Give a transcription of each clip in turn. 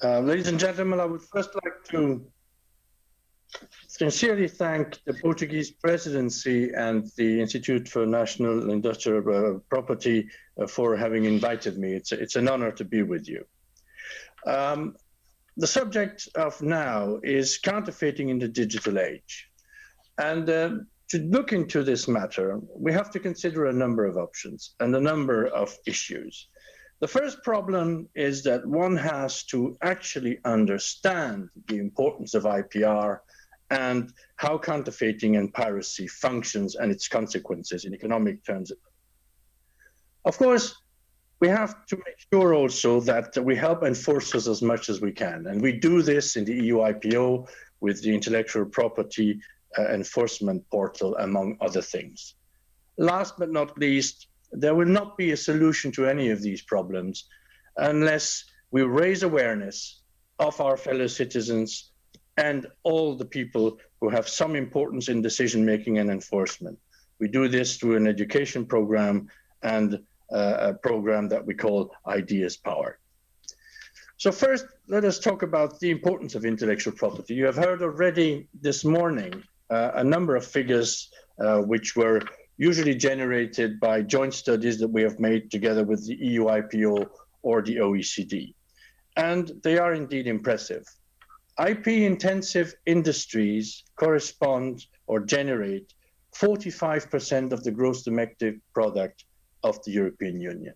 Ladies and gentlemen, I would first like to sincerely thank the Portuguese presidency and the Institute for National Industrial Property for having invited me. It's an honor to be with you. The subject of now is counterfeiting in the digital age. And to look into this matter, we have to consider a number of options and a number of issues. The first problem is that one has to actually understand the importance of IPR and how counterfeiting and piracy functions and its consequences in economic terms. Of course, we have to make sure also that we help enforcers as much as we can. And we do this in the EUIPO with the intellectual property enforcement portal, among other things. Last but not least, there will not be a solution to any of these problems unless we raise awareness of our fellow citizens and all the people who have some importance in decision-making and enforcement. We do this through an education program and a program that we call Ideas Power. So first, let us talk about the importance of intellectual property. You have heard already this morning a number of figures which were usually generated by joint studies that we have made together with the EUIPO or the OECD. And they are indeed impressive. IP-intensive industries correspond or generate 45% of the gross domestic product of the European Union.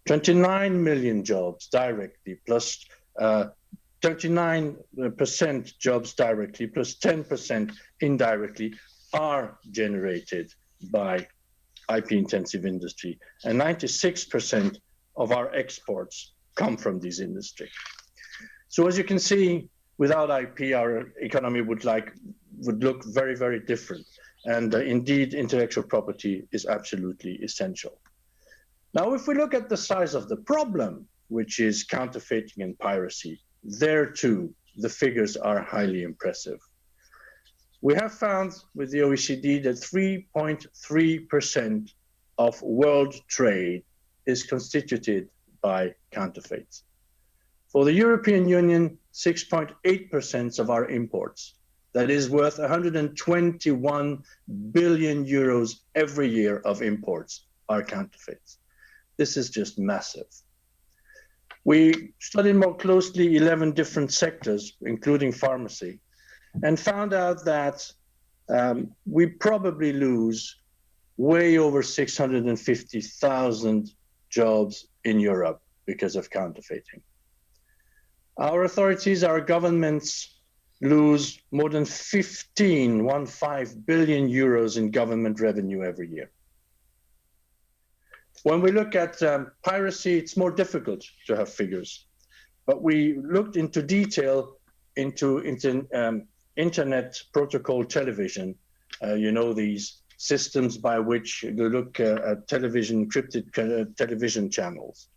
29 million jobs directly, plus 39% jobs directly, plus 10% indirectly are generated by IP-intensive industry, and 96% of our exports come from these industries. So as you can see, without IP, our economy would look very, very different. And indeed, intellectual property is absolutely essential. Now, if we look at the size of the problem, which is counterfeiting and piracy, there too, the figures are highly impressive. We have found with the OECD that 3.3% of world trade is constituted by counterfeits. For the European Union, 6.8% of our imports, that is worth 121 billion euros every year of imports, are counterfeits. This is just massive. We studied more closely 11 different sectors, including pharmacy, and found out that we probably lose way over 650,000 jobs in Europe because of counterfeiting. Our authorities, our governments lose more than 15 billion euros in government revenue every year. When we look at piracy, it's more difficult to have figures, but we looked into detail into internet protocol television, these systems by which you look at television, encrypted television channels.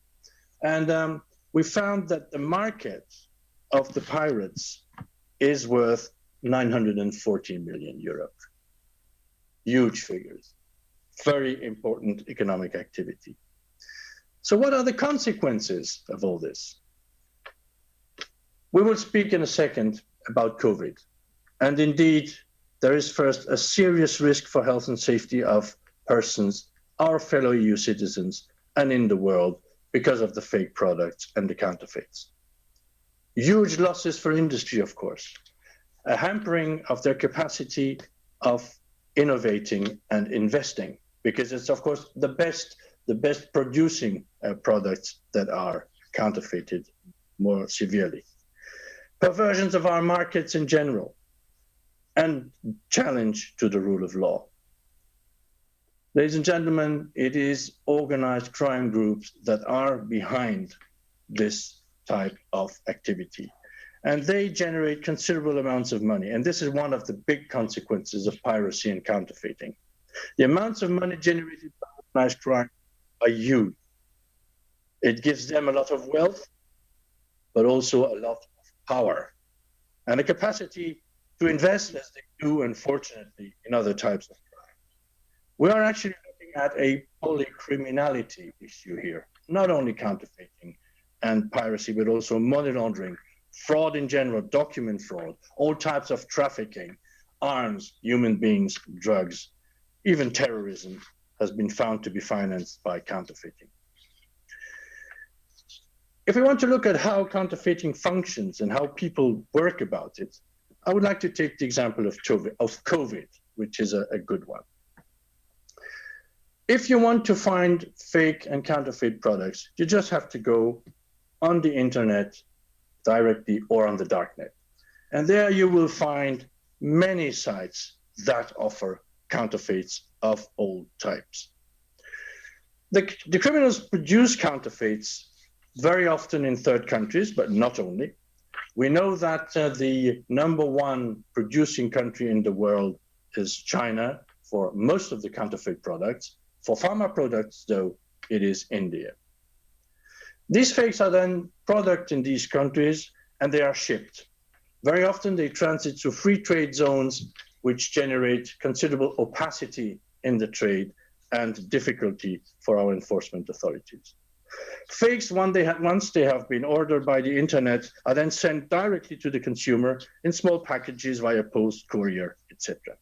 And we found that the market of the pirates is worth 940 million euros. Huge figures, very important economic activity. So what are the consequences of all this? We will speak in a second about COVID. And indeed, there is first a serious risk for health and safety of persons, our fellow EU citizens, and in the world because of the fake products and the counterfeits. Huge losses for industry, of course, a hampering of their capacity of innovating and investing, because it's, of course, the best producing products that are counterfeited more severely. Perversions of our markets in general, and challenge to the rule of law. Ladies and gentlemen, it is organized crime groups that are behind this type of activity. And they generate considerable amounts of money. And this is one of the big consequences of piracy and counterfeiting. The amounts of money generated by organized crime are huge. It gives them a lot of wealth, but also a lot of power and a capacity to invest as they do, unfortunately, in other types of crime. We are actually looking at a polycriminality issue here, not only counterfeiting and piracy, but also money laundering, fraud in general, document fraud, all types of trafficking, arms, human beings, drugs, even terrorism has been found to be financed by counterfeiting. If we want to look at how counterfeiting functions and how people work about it, I would like to take the example of COVID, which is a good one. If you want to find fake and counterfeit products, you just have to go on the internet directly or on the darknet. And there you will find many sites that offer counterfeits of all types. The criminals produce counterfeits very often in third countries, but not only. We know that the #1 producing country in the world is China for most of the counterfeit products. For pharma products, though, it is India. These fakes are then product in these countries and they are shipped. Very often they transit through free trade zones, which generate considerable opacity in the trade and difficulty for our enforcement authorities. Fakes, once they have been ordered by the internet, are then sent directly to the consumer in small packages via post, courier, etc.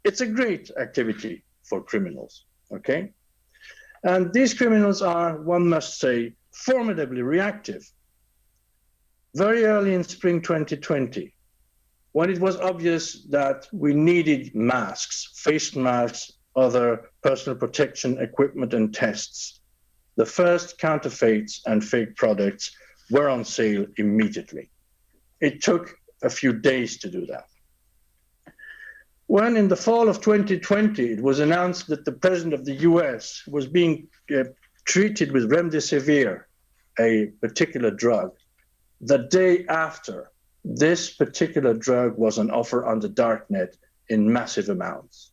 It's a great activity for criminals, okay? And these criminals are, one must say, formidably reactive. Very early in spring 2020, when it was obvious that we needed masks, face masks, other personal protection equipment and tests, the first counterfeits and fake products were on sale immediately. It took a few days to do that. When in the fall of 2020, it was announced that the president of the US was being treated with remdesivir, a particular drug, the day after, this particular drug was on offer on the darknet in massive amounts.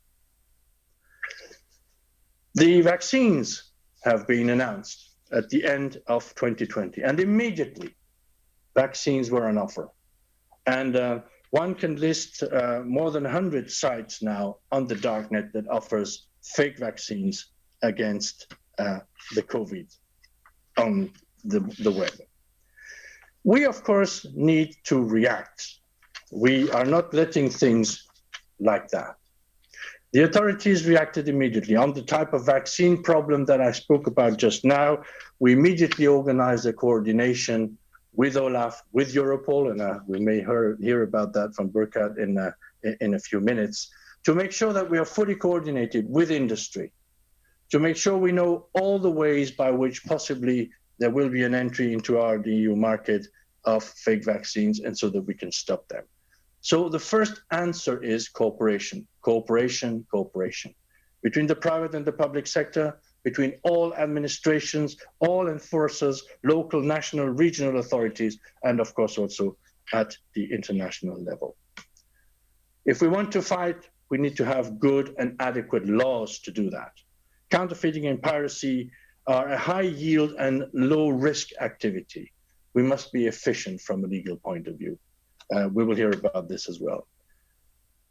The vaccines have been announced at the end of 2020, and immediately vaccines were on offer. And one can list more than 100 sites now on the darknet that offers fake vaccines against the COVID on the web. We, of course, need to react. We are not letting things like that. The authorities reacted immediately. On the type of vaccine problem that I spoke about just now, we immediately organized a coordination with Olaf, with Europol, and we may hear about that from Burkhard in a few minutes, to make sure that we are fully coordinated with industry, to make sure we know all the ways by which possibly there will be an entry into our EU market of fake vaccines, and so that we can stop them. So the first answer is cooperation, cooperation, cooperation between the private and the public sector, between all administrations, all enforcers, local, national, regional authorities, and of course also at the international level. If we want to fight, we need to have good and adequate laws to do that. Counterfeiting and piracy are a high yield and low risk activity. We must be efficient from a legal point of view. We will hear about this as well.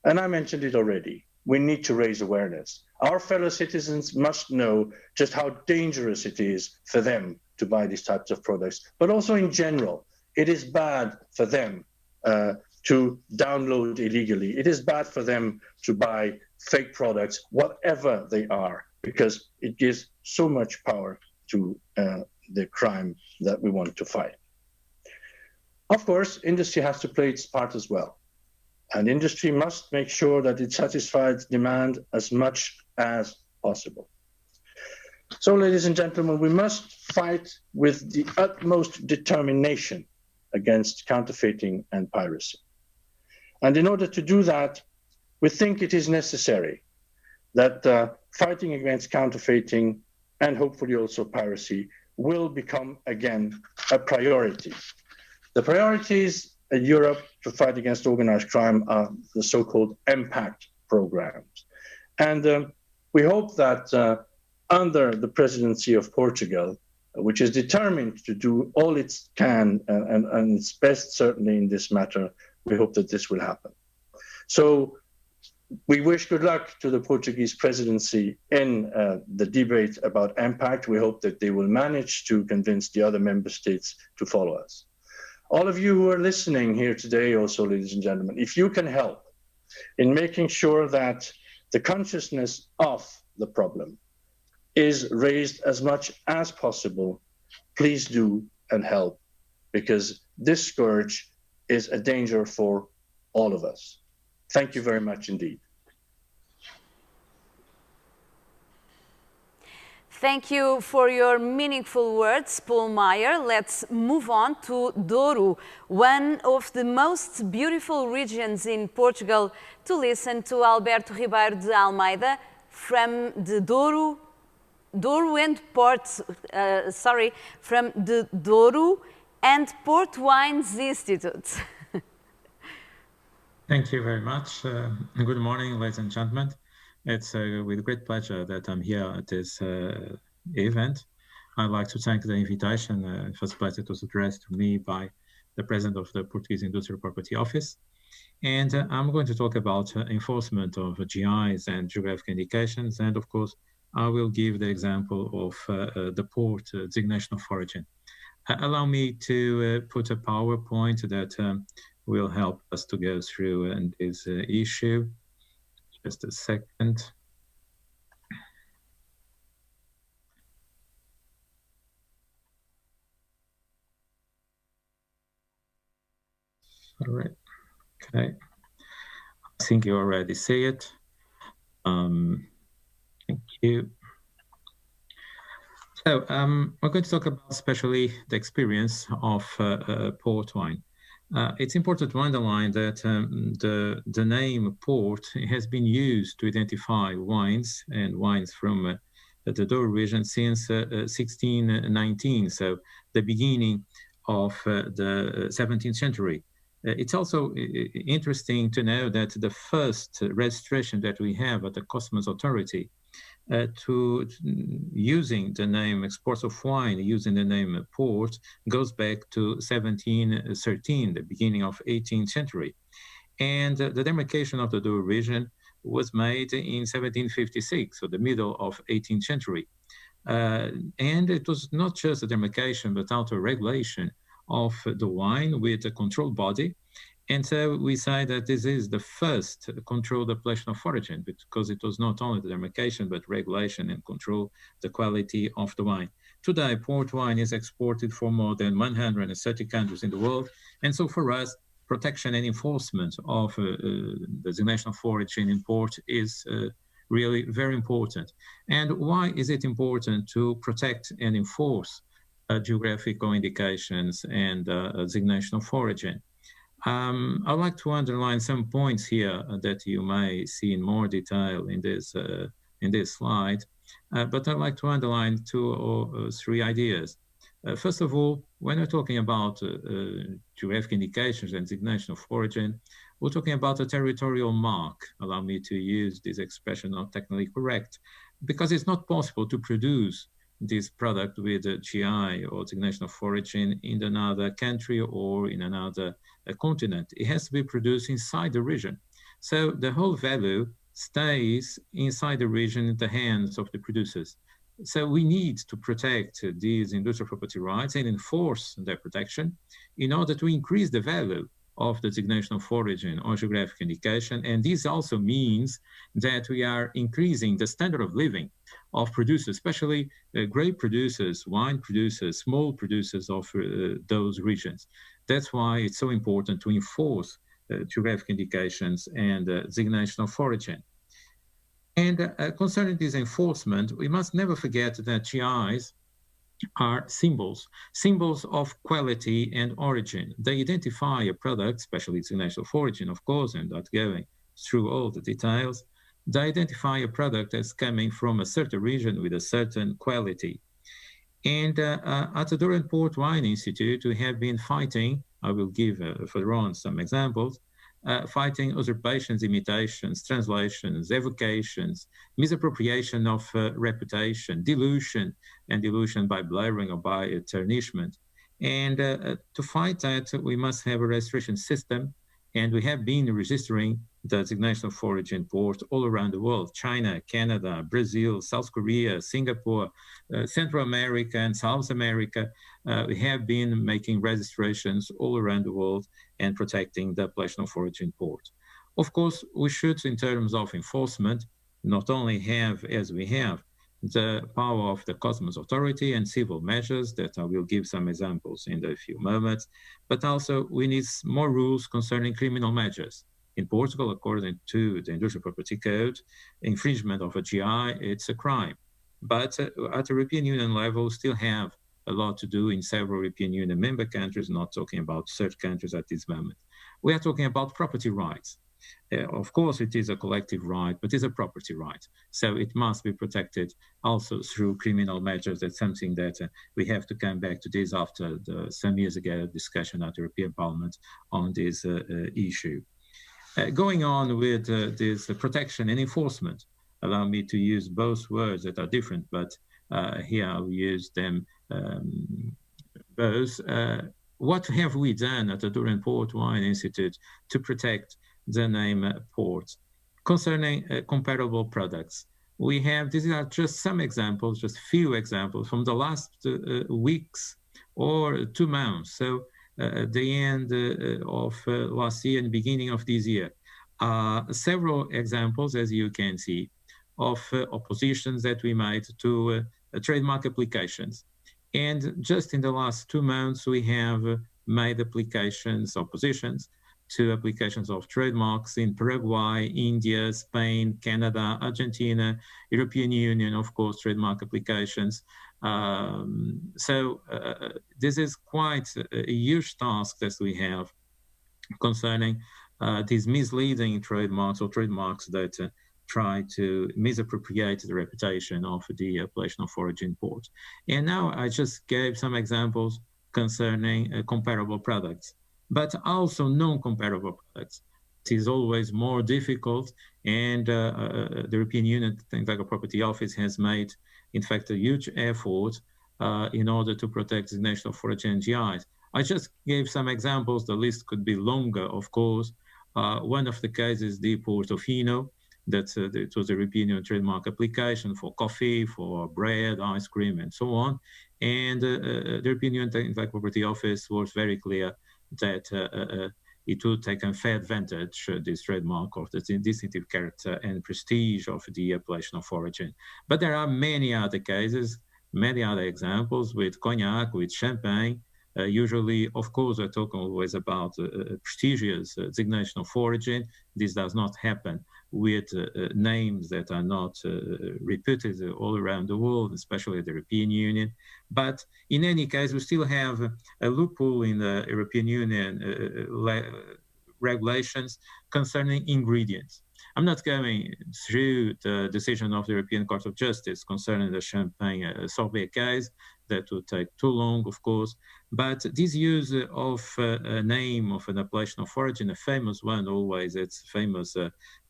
And I mentioned it already. We need to raise awareness. Our fellow citizens must know just how dangerous it is for them to buy these types of products, but also in general, it is bad for them to download illegally. It is bad for them to buy fake products, whatever they are, because it gives so much power to the crime that we want to fight. Of course, industry has to play its part as well. And industry must make sure that it satisfies demand as much as possible. So, ladies and gentlemen, we must fight with the utmost determination against counterfeiting and piracy. And in order to do that, we think it is necessary that fighting against counterfeiting and hopefully also piracy will become again a priority. The priorities in Europe to fight against organized crime are the so-called impact programs. And we hope that under the presidency of Portugal, which is determined to do all it can and its best certainly in this matter, we hope that this will happen. So We wish good luck to the Portuguese presidency in the debate about impact. We hope that they will manage to convince the other member states to follow us. All of you who are listening here today also, ladies and gentlemen, if you can help in making sure that the consciousness of the problem is raised as much as possible, please do and help, because this scourge is a danger for all of us. Thank you very much indeed. Thank you for your meaningful words, Paul Maier. Let's move on to Douro, one of the most beautiful regions in Portugal, to listen to Alberto Ribeiro de Almeida from the Douro and Port, from the Douro and Port Wines Institute. Thank you very much. Good morning, ladies and gentlemen. It's with great pleasure that I'm here at this event. I'd like to thank the invitation. First place it was addressed to me by the President of the Portuguese Industrial Property Office. And I'm going to talk about enforcement of GIs and geographic indications. And of course, I will give the example of the port designation of origin. Allow me to put a PowerPoint that will help us to go through this issue. Just a second. All right. Okay. I think you already see it. Thank you. So we're going to talk about especially the experience of port wine. It's important to underline that the name port has been used to identify wines and wines from the Douro region since 1619, so the beginning of the 17th century. It's also interesting to know that the first registration that we have at the Customs Authority to using the name exports of wine, using the name port, goes back to 1713, the beginning of 18th century. And the demarcation of the Douro region was made in 1756, so the middle of 18th century. And it was not just a demarcation, but also a regulation of the wine with a controlled body. And so we say that this is the first controlled appellation of origin, because it was not only the demarcation, but regulation and control the quality of the wine. Today, port wine is exported for more than 130 countries in the world. And so for us, protection and enforcement of the designation of origin in port is really very important. And why is it important to protect and enforce geographical indications and designation of origin? I'd like to underline some points here that you may see in more detail in this slide, but I'd like to underline 2 or 3 ideas. First of all, when we're talking about geographic indications and designation of origin, we're talking about a territorial mark. Allow me to use this expression, not technically correct, because it's not possible to produce this product with a GI or designation of origin in another country or in another continent. It has to be produced inside the region. So the whole value stays inside the region in the hands of the producers. So we need to protect these industrial property rights and enforce their protection in order to increase the value of the designation of origin or geographic indication. And this also means that we are increasing the standard of living of producers, especially grape producers, wine producers, small producers of those regions. That's why it's so important to enforce geographic indications and designation of origin. And concerning this enforcement, we must never forget that GIs are symbols of quality and origin. They identify a product, especially its national origin, of course, and not going through all the details. They identify a product as coming from a certain region with a certain quality. And at the Douro and Port Wine Institute, we have been fighting, I will give further on some examples, fighting usurpations, imitations, translations, evocations, misappropriation of reputation, dilution, and dilution by blurring or by tarnishment. And to fight that, we must have a registration system, and we have been registering the designation of origin port all around the world. China, Canada, Brazil, South Korea, Singapore, Central America and South America, we have been making registrations all around the world and protecting the appellation of origin port. Of course, we should, in terms of enforcement, not only have, as we have, the power of the Customs Authority and civil measures that I will give some examples in a few moments, but also we need more rules concerning criminal measures. In Portugal, according to the Industrial Property Code, infringement of a GI, it's a crime. But at the European Union level, still have a lot to do in several European Union member countries, not talking about third countries at this moment. We are talking about property rights. Of course, it is a collective right, but it's a property right. So it must be protected also through criminal measures. That's something that we have to come back to this after some years ago discussion at the European Parliament on this issue. Going on with this protection and enforcement, allow me to use both words that are different, but here I'll use them both. What have we done at the Douro and Port Wine Institute to protect the name port? Concerning comparable products, we have, these are just some examples, just few examples from the last weeks or 2 months. So the end of last year and beginning of this year, several examples, as you can see, of oppositions that we made to trademark applications. And just in the last 2 months, we have made oppositions to applications of trademarks in Paraguay, India, Spain, Canada, Argentina, European Union, of course, trademark applications. So this is quite a huge task that we have concerning these misleading trademarks or trademarks that try to misappropriate the reputation of the appellation of origin port. And now I just gave some examples concerning comparable products, but also non-comparable products. It is always more difficult, and the European Union Intellectual Property Office has made, in fact, a huge effort in order to protect the designation of origin and GIs. I just gave some examples. The list could be longer, of course. One of the cases, the Portofino, that it was a European Union trademark application for coffee, for bread, ice cream, and so on. And the European Union Intellectual Property Office was very clear that it would take unfair advantage, this trademark, of the distinctive character and prestige of the appellation of origin. But there are many other cases, many other examples with cognac, with champagne. Usually, of course, I talk always about prestigious designation of origin. This does not happen with names that are not reputed all around the world, especially the European Union. But in any case, we still have a loophole in the European Union regulations concerning ingredients. I'm not going through the decision of the European Court of Justice concerning the Champagne sorbet case. That would take too long, of course. But this use of a name of an appellation of origin, a famous one always, it's famous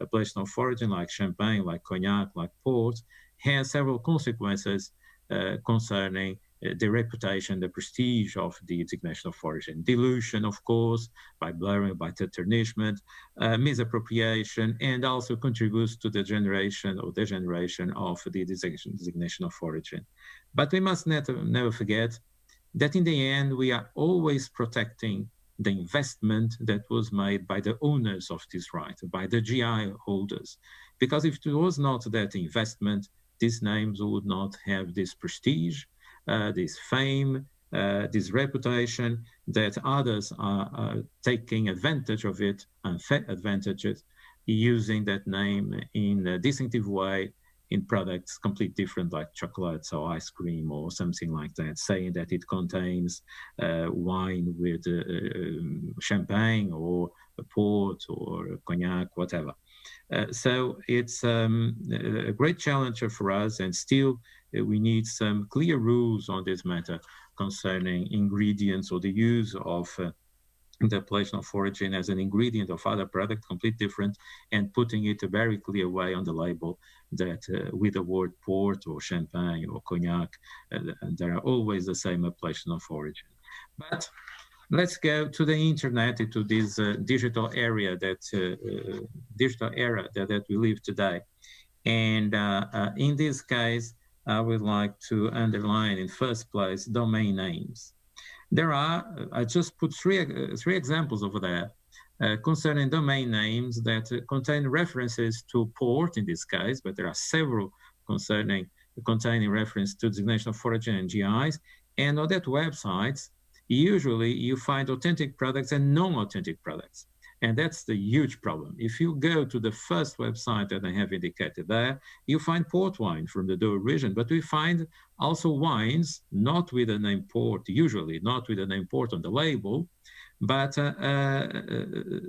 appellation of origin like champagne, like cognac, like port, has several consequences concerning the reputation, the prestige of the designation of origin. Dilution, of course, by blurring, by tarnishment, misappropriation, and also contributes to the generation or degeneration of the designation of origin. But we must never forget that in the end, we are always protecting the investment that was made by the owners of this right, by the GI holders. Because if it was not that investment, these names would not have this prestige, this fame, this reputation, that others are taking advantage of it, unfair advantages, using that name in a distinctive way in products completely different, like chocolates or ice cream or something like that, saying that it contains wine with champagne or a port or a cognac, whatever. So it's a great challenge for us, and still we need some clear rules on this matter concerning ingredients or the use of the appellation of origin as an ingredient of other product, completely different, and putting it a very clear way on the label that with the word port or champagne or cognac, there are always the same appellation of origin. But let's go to the internet, to this digital era that we live today. And in this case, I would like to underline in first place domain names. There are, I just put three examples over there concerning domain names that contain references to port in this case, but there are several containing reference to designation of origin and GIs. And on that websites, usually you find authentic products and non-authentic products. And that's the huge problem. If you go to the first website that I have indicated there, you find port wine from the Douro region, but we find also wines not with the name port, usually not with the name port on the label, but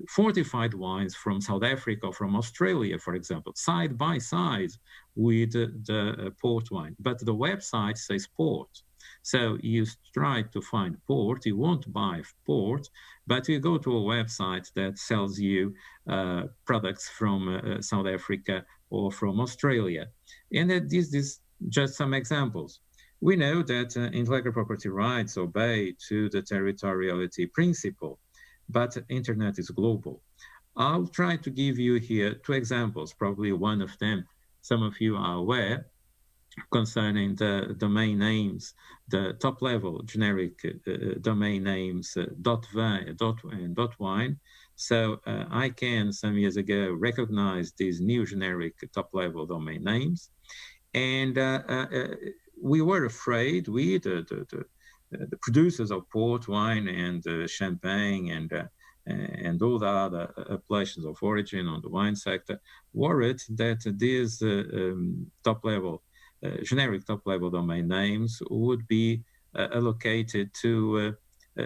fortified wines from South Africa or from Australia, for example, side by side with the port wine. But the website says port. So you try to find port, you won't buy port, but you go to a website that sells you products from South Africa or from Australia. And this is just some examples. We know that intellectual property rights obey to the territoriality principle, but internet is global. I'll try to give you here two examples, probably one of them some of you are aware, concerning the domain names, the top level generic domain names .vin and .wine. So I can, some years ago, recognize these new generic top level domain names. And we were afraid, the producers of port wine and champagne and all the other appellations of origin on the wine sector, worried that these top level generic top-level domain names would be allocated to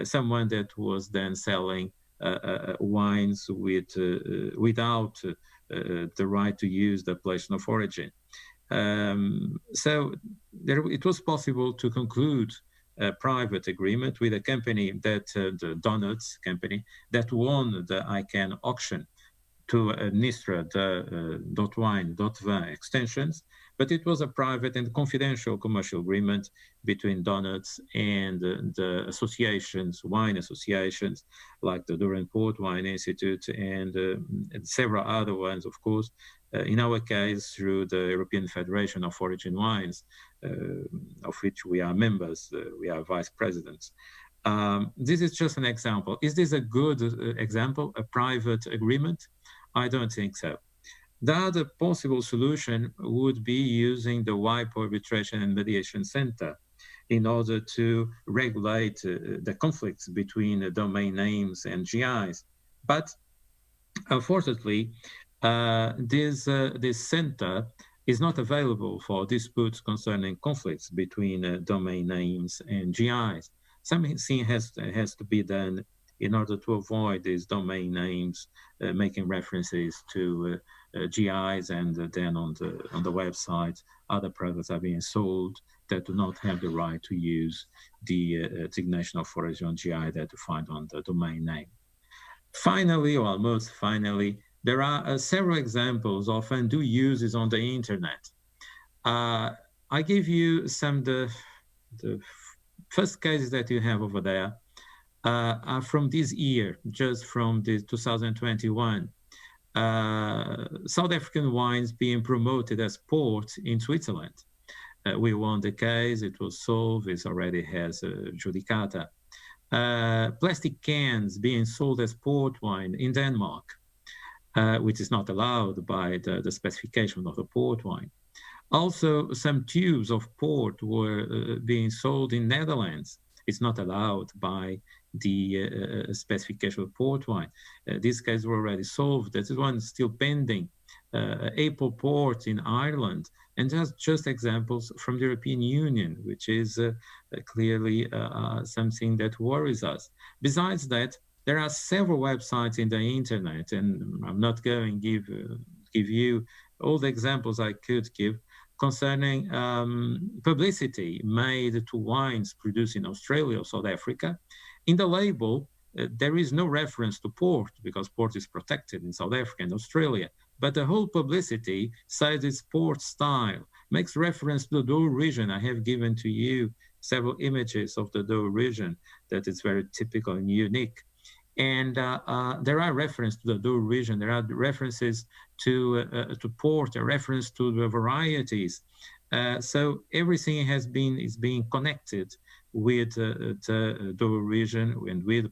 someone that was then selling wines without the right to use the appellation of origin. So it was possible to conclude a private agreement with a company that, the Donuts company, that won the ICANN auction to administer the .wine, .vin extensions, but it was a private and confidential commercial agreement between Donuts and the associations, wine associations, like the Douro Port Wine Institute and several other ones, of course, in our case, through the European Federation of Origin Wines, of which we are members, we are vice presidents. This is just an example. Is this a good example, a private agreement? I don't think so. The other possible solution would be using the EUIPO Arbitration and Mediation Center in order to regulate the conflicts between domain names and GIs. But unfortunately, this center is not available for disputes concerning conflicts between domain names and GIs. Something has to be done in order to avoid these domain names making references to GIs, and then on the website, other products are being sold that do not have the right to use the designation of origin GI that you find on the domain name. Finally, or almost finally, there are several examples of undue uses on the internet. I give you some the first cases that you have over there are from this year, just from the 2021. South African wines being promoted as port in Switzerland. We won the case, it was solved, it already has a judicata. Plastic cans being sold as port wine in Denmark, which is not allowed by the specification of the port wine. Also, some tubes of port were being sold in Netherlands. It's not allowed by the specification of port wine. These cases were already solved. That is one still pending. Apple Port in Ireland, and just examples from the European Union, which is clearly something that worries us. Besides that, there are several websites in the internet, and I'm not going to give you all the examples I could give concerning publicity made to wines produced in Australia or South Africa. In the label, there is no reference to port because port is protected in South Africa and Australia. But the whole publicity says it's port style, makes reference to the Douro region. I have given to you several images of the Douro region that is very typical and unique. And there are references to the Douro region. There are references to port, a reference to the varieties. So everything is being connected with the Douro region and with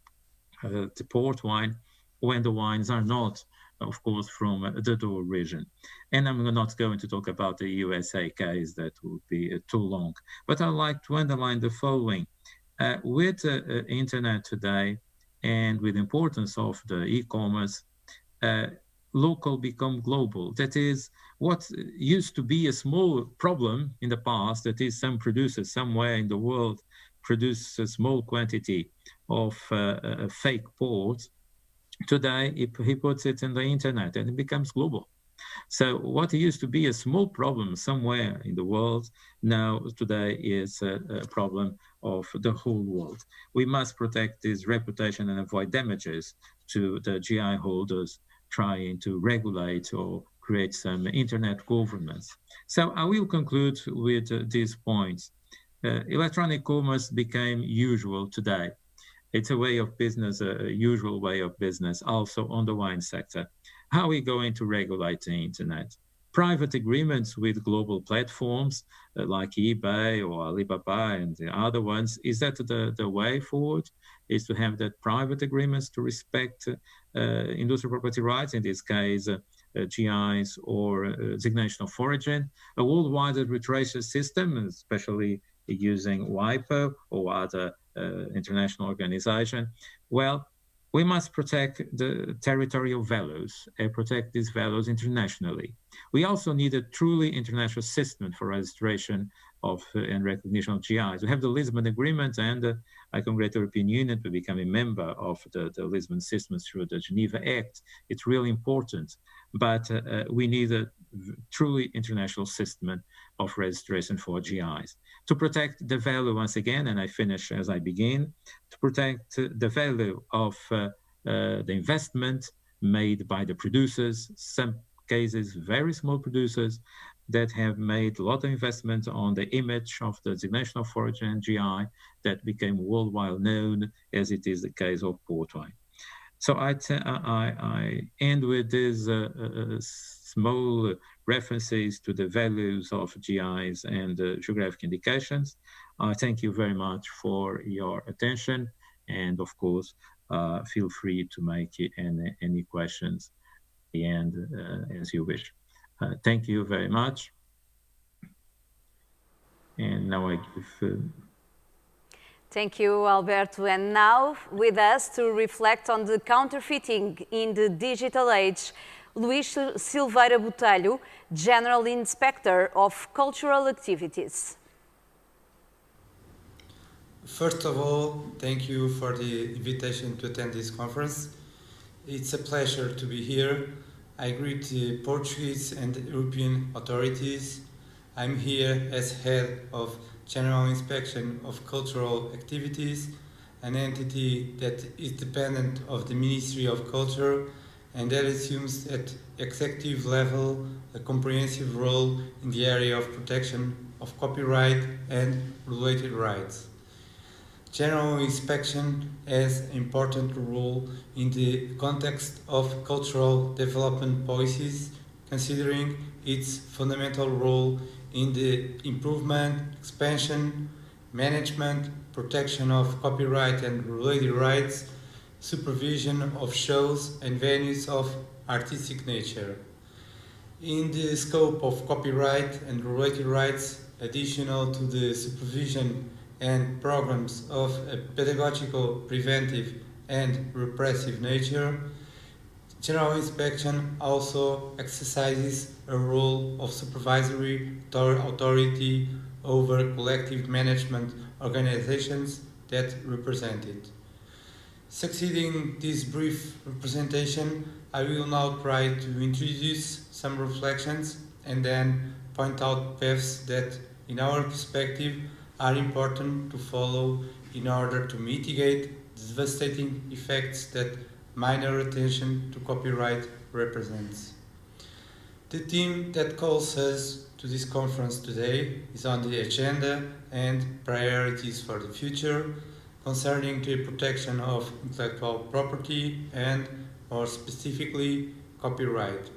the port wine, when the wines are not, of course, from the Douro region. And I'm not going to talk about the USA case, that would be too long. But I'd like to underline the following. With internet today, and with the importance of the e-commerce, local become global. That is, what used to be a small problem in the past, that is, some producers somewhere in the world produce a small quantity of fake ports. Today, he puts it in the internet and it becomes global. So what used to be a small problem somewhere in the world, now today is a problem of the whole world. We must protect this reputation and avoid damages to the GI holders trying to regulate or create some internet governance. So I will conclude with these points. Electronic commerce became usual today. It's a way of business, a usual way of business, also on the wine sector. How are we going to regulate the internet? Private agreements with global platforms like eBay or Alibaba and the other ones, is that the way forward? Is to have that private agreements to respect industrial property rights, in this case, GIs or designation of origin, a worldwide arbitration system, especially using EUIPO or other international organization. Well, we must protect the territorial values and protect these values internationally. We also need a truly international system for registration of and recognition of GIs. We have the Lisbon Agreement, and I congratulate the European Union to become a member of the Lisbon system through the Geneva Act. It's really important, but we need a truly international system of registration for GIs. To protect the value, once again, and I finish as I begin, to protect the value of the investment made by the producers, some cases very small producers that have made a lot of investment on the image of the designation of origin and GI that became worldwide known, as it is the case of port wine. So I end with these small references to the values of GIs and geographic indications. I thank you very much for your attention, and of course, feel free to make any questions at the end as you wish. Thank you very much. And now I give... Thank you, Alberto. And now with us to reflect on the counterfeiting in the digital age, Luís Silveira Botelho, General Inspector of Cultural Activities. First of all, thank you for the invitation to attend this conference. It's a pleasure to be here. I greet the Portuguese and European authorities. I'm here as head of General Inspection of Cultural Activities, an entity that is dependent of the Ministry of Culture and that assumes at executive level a comprehensive role in the area of protection of copyright and related rights. General inspection has an important role in the context of cultural development policies, considering its fundamental role in the improvement, expansion, management, protection of copyright and related rights, supervision of shows and venues of artistic nature. In the scope of copyright and related rights, additional to the supervision and programs of a pedagogical, preventive and repressive nature, General Inspection also exercises a role of supervisory authority over collective management organizations that represent it. Succeeding this brief representation, I will now try to introduce some reflections and then point out paths that, in our perspective, are important to follow in order to mitigate the devastating effects that minor attention to copyright represents. The theme that calls us to this conference today is on the agenda and priorities for the future concerning the protection of intellectual property and, more specifically, copyright.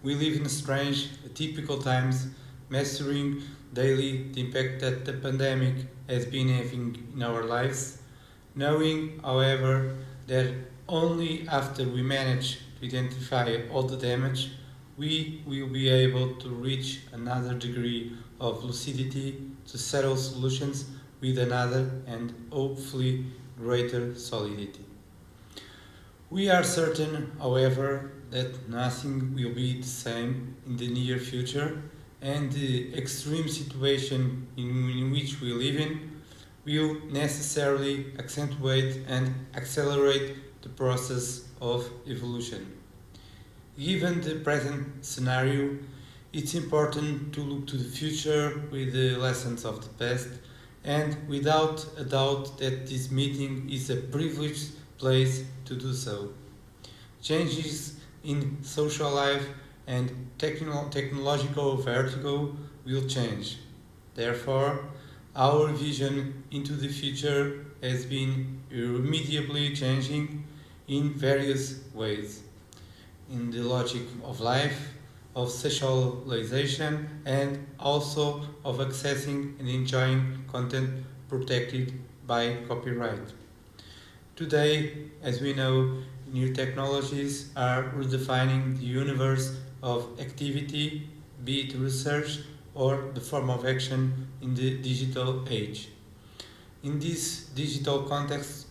We live in strange, atypical times, measuring daily the impact that the pandemic has been having in our lives, knowing, however, that only after we manage to identify all the damage, we will be able to reach another degree of lucidity to settle solutions with another and hopefully greater solidity. We are certain, however, that nothing will be the same in the near future, and the extreme situation in which we live in will necessarily accentuate and accelerate the process of evolution. Given the present scenario, it's important to look to the future with the lessons of the past, and without a doubt that this meeting is a privileged place to do so. Changes in social life and technological vertigo will change. Therefore, our vision into the future has been irremediably changing in various ways. In the logic of life, of socialization, and also of accessing and enjoying content protected by copyright. Today, as we know, new technologies are redefining the universe of activity, be it research or the form of action in the digital age. In this digital context,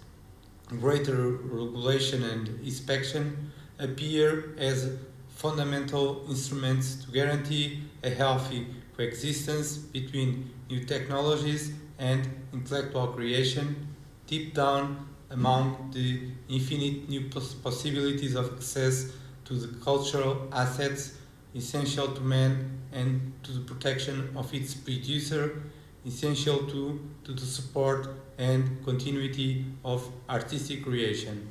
greater regulation and inspection appear as fundamental instruments to guarantee a healthy coexistence between new technologies and intellectual creation, deep down among the infinite new possibilities of access to the cultural assets essential to man and to the protection of its producer, essential to the support and continuity of artistic creation.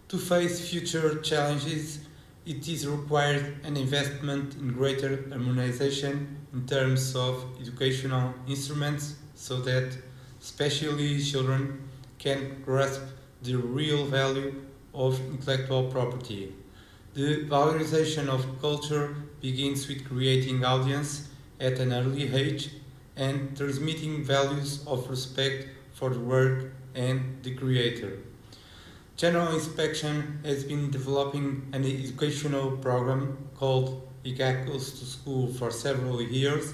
To face future challenges, it is required an investment in greater harmonization in terms of educational instruments so that especially children can grasp the real value of intellectual property. The valorization of culture begins with creating audience at an early age and transmitting values of respect for the work and the creator. General Inspection has been developing an educational program called IGAC Goes to School for several years,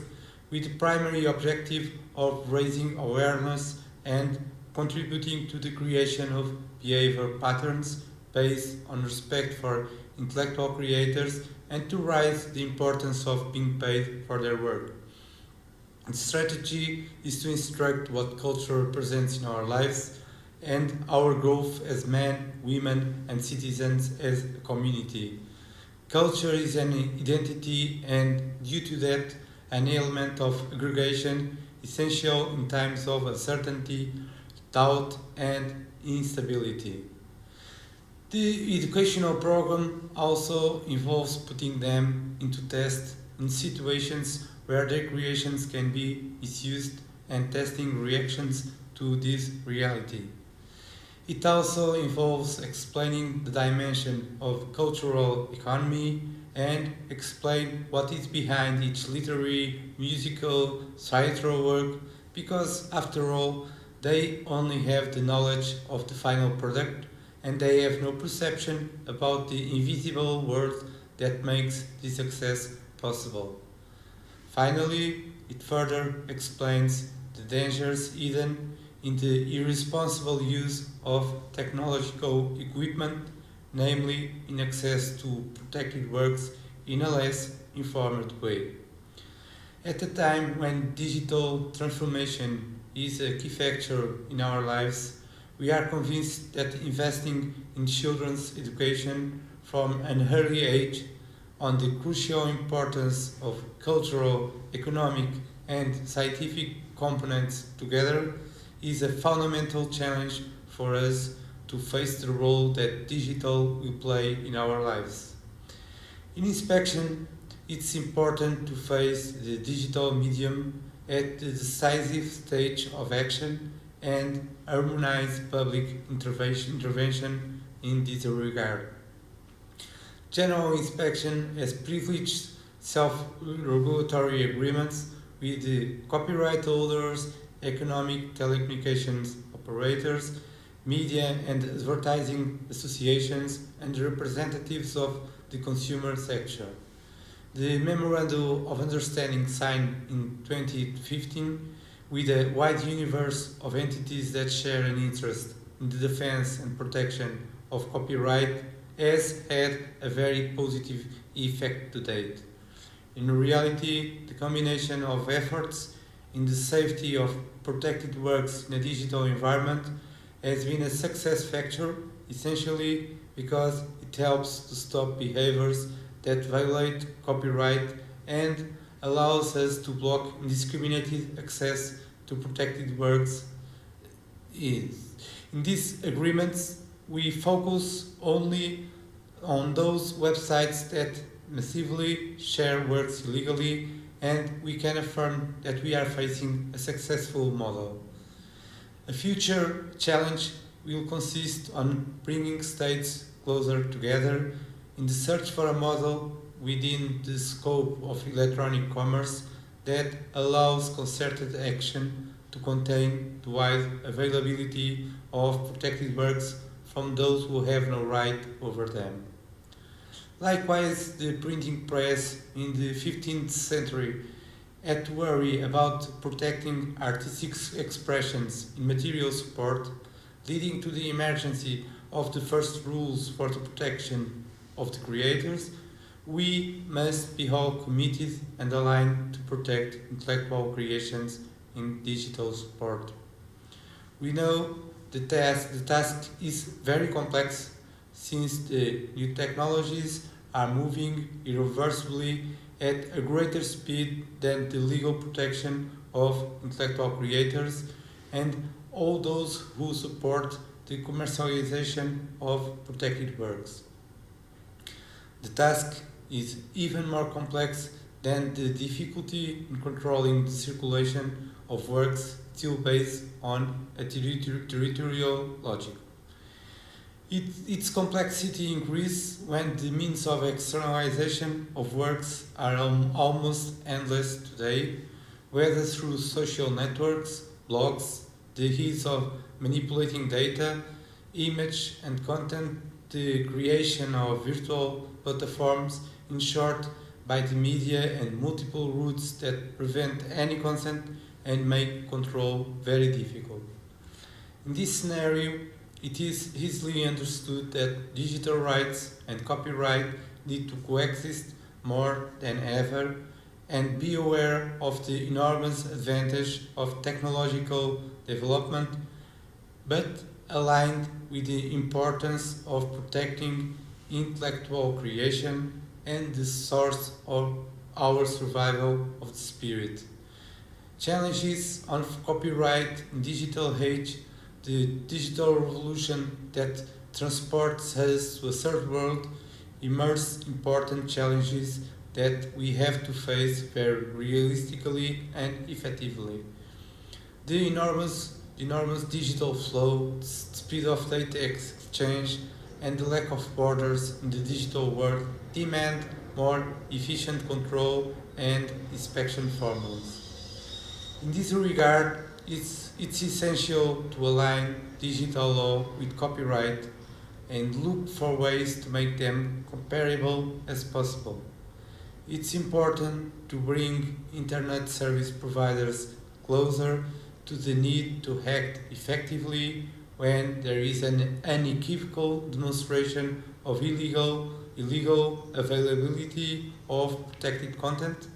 with the primary objective of raising awareness and contributing to the creation of behavior patterns based on respect for intellectual creators and to raise the importance of being paid for their work. The strategy is to instruct what culture represents in our lives and our growth as men, women, and citizens as a community. Culture is an identity and, due to that, an element of aggregation essential in times of uncertainty, doubt, and instability. The educational program also involves putting them into test in situations where their creations can be misused and testing reactions to this reality. It also involves explaining the dimension of cultural economy and explain what is behind each literary, musical, theatrical work, because after all, they only have the knowledge of the final product and they have no perception about the invisible world that makes this success possible. Finally, it further explains the dangers hidden in the irresponsible use of technological equipment, namely in access to protected works in a less informed way. At a time when digital transformation is a key factor in our lives, we are convinced that investing in children's education from an early age on the crucial importance of cultural, economic, and scientific components together is a fundamental challenge for us to face the role that digital will play in our lives. In inspection, it's important to face the digital medium at the decisive stage of action and harmonize public intervention in this regard. General inspection has privileged self-regulatory agreements with the copyright holders, economic telecommunications operators, media and advertising associations, and representatives of the consumer sector. The Memorandum of Understanding signed in 2015 with a wide universe of entities that share an interest in the defense and protection of copyright has had a very positive effect to date. In reality, the combination of efforts in the safety of protected works in a digital environment has been a success factor, essentially because it helps to stop behaviors that violate copyright and allows us to block indiscriminated access to protected works. In these agreements, we focus only on those websites that massively share works illegally, and we can affirm that we are facing a successful model. A future challenge will consist on bringing states closer together in the search for a model within the scope of electronic commerce that allows concerted action to contain the wide availability of protected works from those who have no right over them. Likewise, the printing press in the 15th century had to worry about protecting artistic expressions in material support, leading to the emergence of the first rules for the protection of the creators. We must be all committed and aligned to protect intellectual creations in digital support. We know the task is very complex, since the new technologies are moving irreversibly at a greater speed than the legal protection of intellectual creators and all those who support the commercialization of protected works. The task is even more complex than the difficulty in controlling the circulation of works still based on a territorial logic. Its complexity increases when the means of externalization of works are almost endless today, whether through social networks, blogs, the ease of manipulating data, image and content, the creation of virtual platforms, in short, by the media and multiple routes that prevent any consent and make control very difficult. In this scenario, it is easily understood that digital rights and copyright need to coexist more than ever and be aware of the enormous advantage of technological development, but aligned with the importance of protecting intellectual creation and the source of our survival of the spirit. Challenges on copyright in digital age, the digital revolution that transports us to a third world, immerse important challenges that we have to face very realistically and effectively. The enormous digital flow, the speed of data exchange, and the lack of borders in the digital world demand more efficient control and inspection formulas. In this regard, it's essential to align digital law with copyright and look for ways to make them comparable as possible. It's important to bring internet service providers closer to the need to act effectively when there is an unequivocal demonstration of illegal availability of protected content,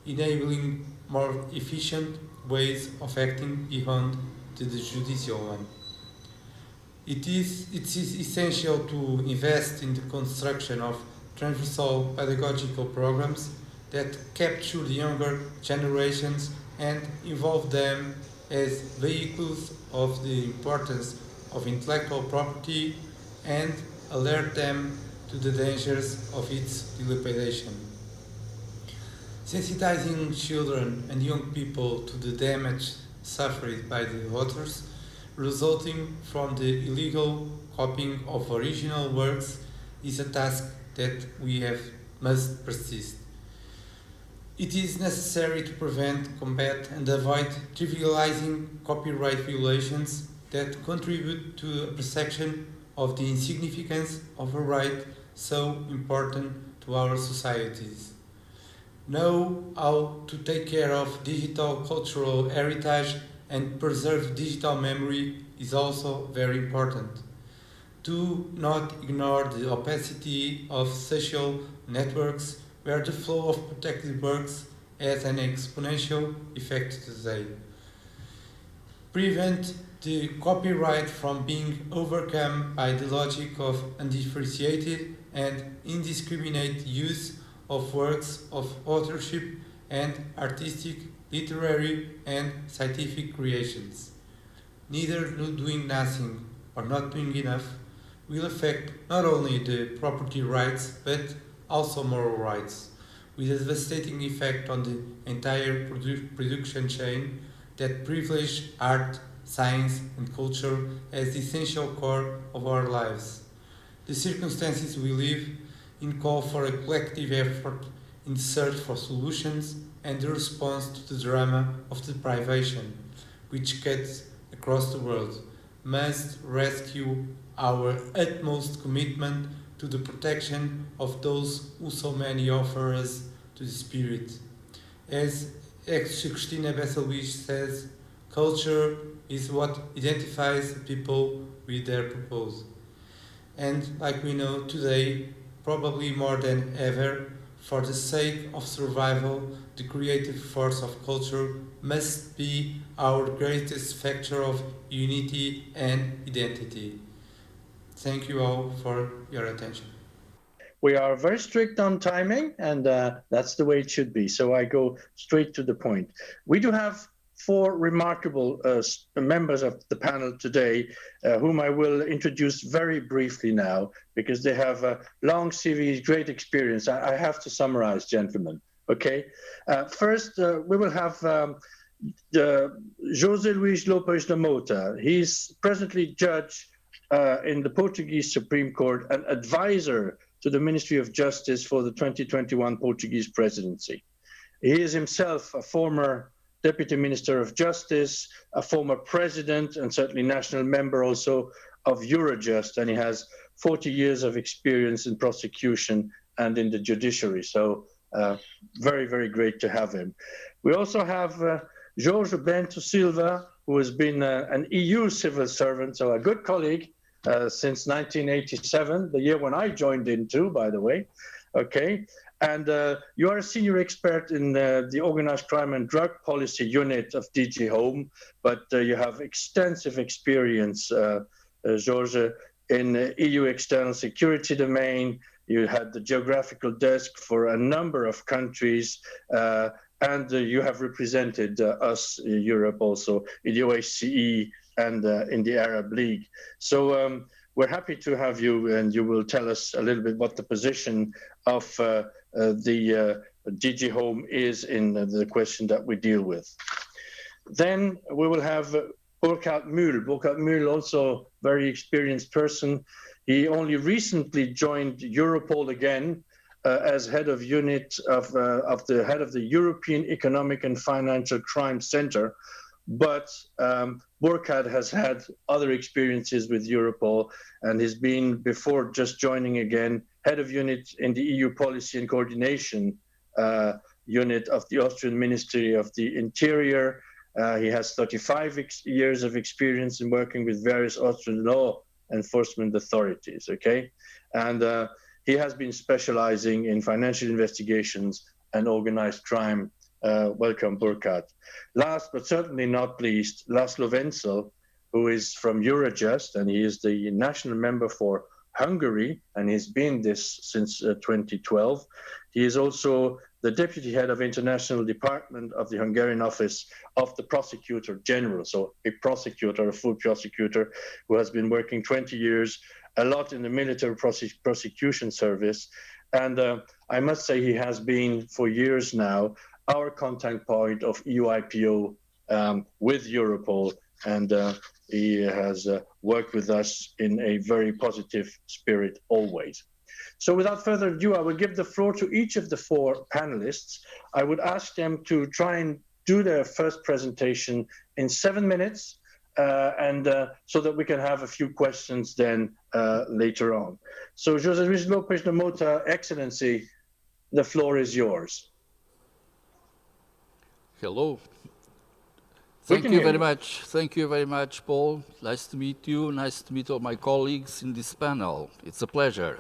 enabling more efficient ways of acting beyond the judicial one. It's essential to invest in the construction of transversal pedagogical programs that capture the younger generations and involve them as vehicles of the importance of intellectual property and alert them to the dangers of its dilapidation. Sensitizing children and young people to the damage suffered by the authors resulting from the illegal copying of original works is a task that must persist. It is necessary to prevent, combat, and avoid trivializing copyright violations that contribute to a perception of the insignificance of a right so important to our societies. Know how to take care of digital cultural heritage and preserve digital memory is also very important. Do not ignore the opacity of social networks where the flow of protected works has an exponential effect today. Prevent the copyright from being overcome by the logic of undifferentiated and indiscriminate use of works of authorship and artistic, literary, and scientific creations. Neither doing nothing or not doing enough will affect not only the property rights but also moral rights, with a devastating effect on the entire production chain that privilege art, science, and culture as the essential core of our lives. The circumstances we live in call for a collective effort in the search for solutions and the response to the drama of deprivation, which cuts across the world, must rescue our utmost commitment to the protection of those who so many offer us to the spirit. As ex-Cristina Bessa-Luís says, culture is what identifies the people with their purpose. And like we know today, probably more than ever, for the sake of survival, the creative force of culture must be our greatest factor of unity and identity. Thank you all for your attention. We are very strict on timing, and that's the way it should be. So I go straight to the point. We do have four remarkable members of the panel today, whom I will introduce very briefly now, because they have a long CV, great experience. I have to summarize, gentlemen, okay? First, we will have José Luís Lopes da Mota. He's presently judge in the Portuguese Supreme Court and advisor to the Ministry of Justice for the 2021 Portuguese presidency. He is himself a former Deputy Minister of Justice, a former president, and certainly national member also of Eurojust, and he has 40 years of experience in prosecution and in the judiciary. So very, very great to have him. We also have Jorge Bento Silva, who has been an EU civil servant, so a good colleague since 1987, the year when I joined in too, by the way. Okay. And you are a senior expert in the organized crime and drug policy unit of DG Home, but you have extensive experience, Jorge, in EU external security domain. You had the geographical desk for a number of countries, and you have represented us, Europe, also in the OSCE and in the Arab League. So we're happy to have you, and you will tell us a little bit what the position of the DG Home is in the question that we deal with. Then we will have Burkhard Mühl. Burkhard Mühl, also very experienced person. He only recently joined Europol again as head of unit of the head of the European Economic and Financial Crime Center. But Burkhard has had other experiences with Europol, and he's been, before just joining again, head of unit in the EU Policy and Coordination unit of the Austrian Ministry of the Interior. He has 35 years of experience in working with various Austrian law enforcement authorities, okay? And he has been specializing in financial investigations and organized crime. Welcome, Burkhard. Last but certainly not least, Lászlo Venczl, who is from Eurojust, and he is the national member for Hungary, and he's been this since 2012. He is also the deputy head of international department of the Hungarian office of the prosecutor general. So a prosecutor, a full prosecutor who has been working 20 years, a lot in the military prosecution service. And I must say he has been for years now our contact point of EUIPO with Europol, and he has worked with us in a very positive spirit always. So without further ado, I will give the floor to each of the four panelists. I would ask them to try and do their first presentation in 7 minutes, so that we can have a few questions then later on. So José Luis López de Mota, Excellency, the floor is yours. Hello. Thank you very much. Thank you very much, Paul. Nice to meet you. Nice to meet all my colleagues in this panel. It's a pleasure.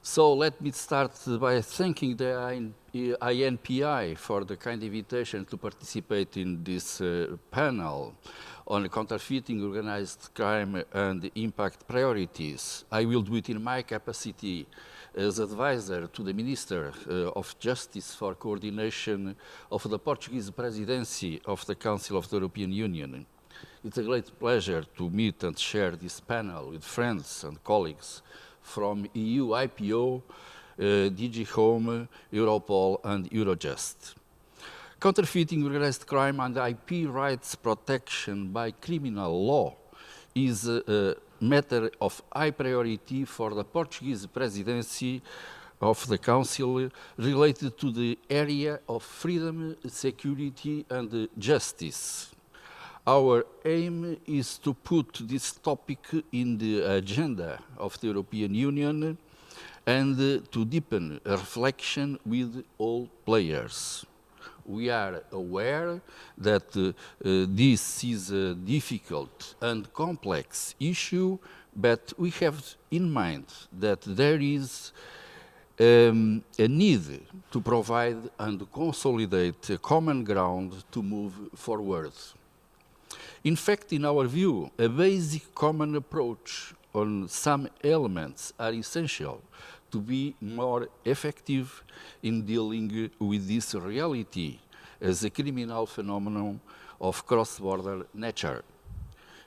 So let me start by thanking the INPI for the kind invitation to participate in this panel on counterfeiting, organized crime, and impact priorities. I will do it in my capacity as advisor to the Minister of Justice for coordination of the Portuguese presidency of the Council of the European Union. It's a great pleasure to meet and share this panel with friends and colleagues from EUIPO, DG Home, Europol, and Eurojust. Counterfeiting, organized crime, and IP rights protection by criminal law is a matter of high priority for the Portuguese presidency of the Council related to the area of freedom, security, and justice. Our aim is to put this topic in the agenda of the European Union and to deepen a reflection with all players. We are aware that this is a difficult and complex issue, but we have in mind that there is a need to provide and consolidate a common ground to move forward. In fact, in our view, a basic common approach on some elements are essential to be more effective in dealing with this reality as a criminal phenomenon of cross-border nature.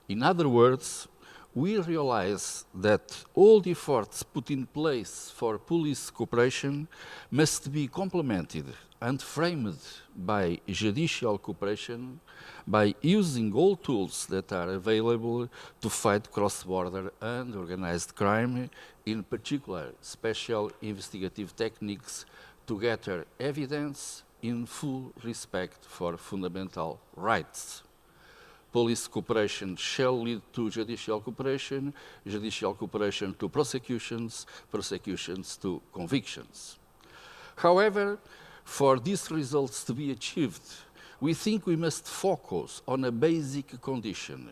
In other words, we realize that all the efforts put in place for police cooperation must be complemented and framed by judicial cooperation by using all tools that are available to fight cross-border and organized crime, in particular special investigative techniques to gather evidence in full respect for fundamental rights. Police cooperation shall lead to judicial cooperation to prosecutions, prosecutions to convictions. However, for these results to be achieved, we think we must focus on a basic condition: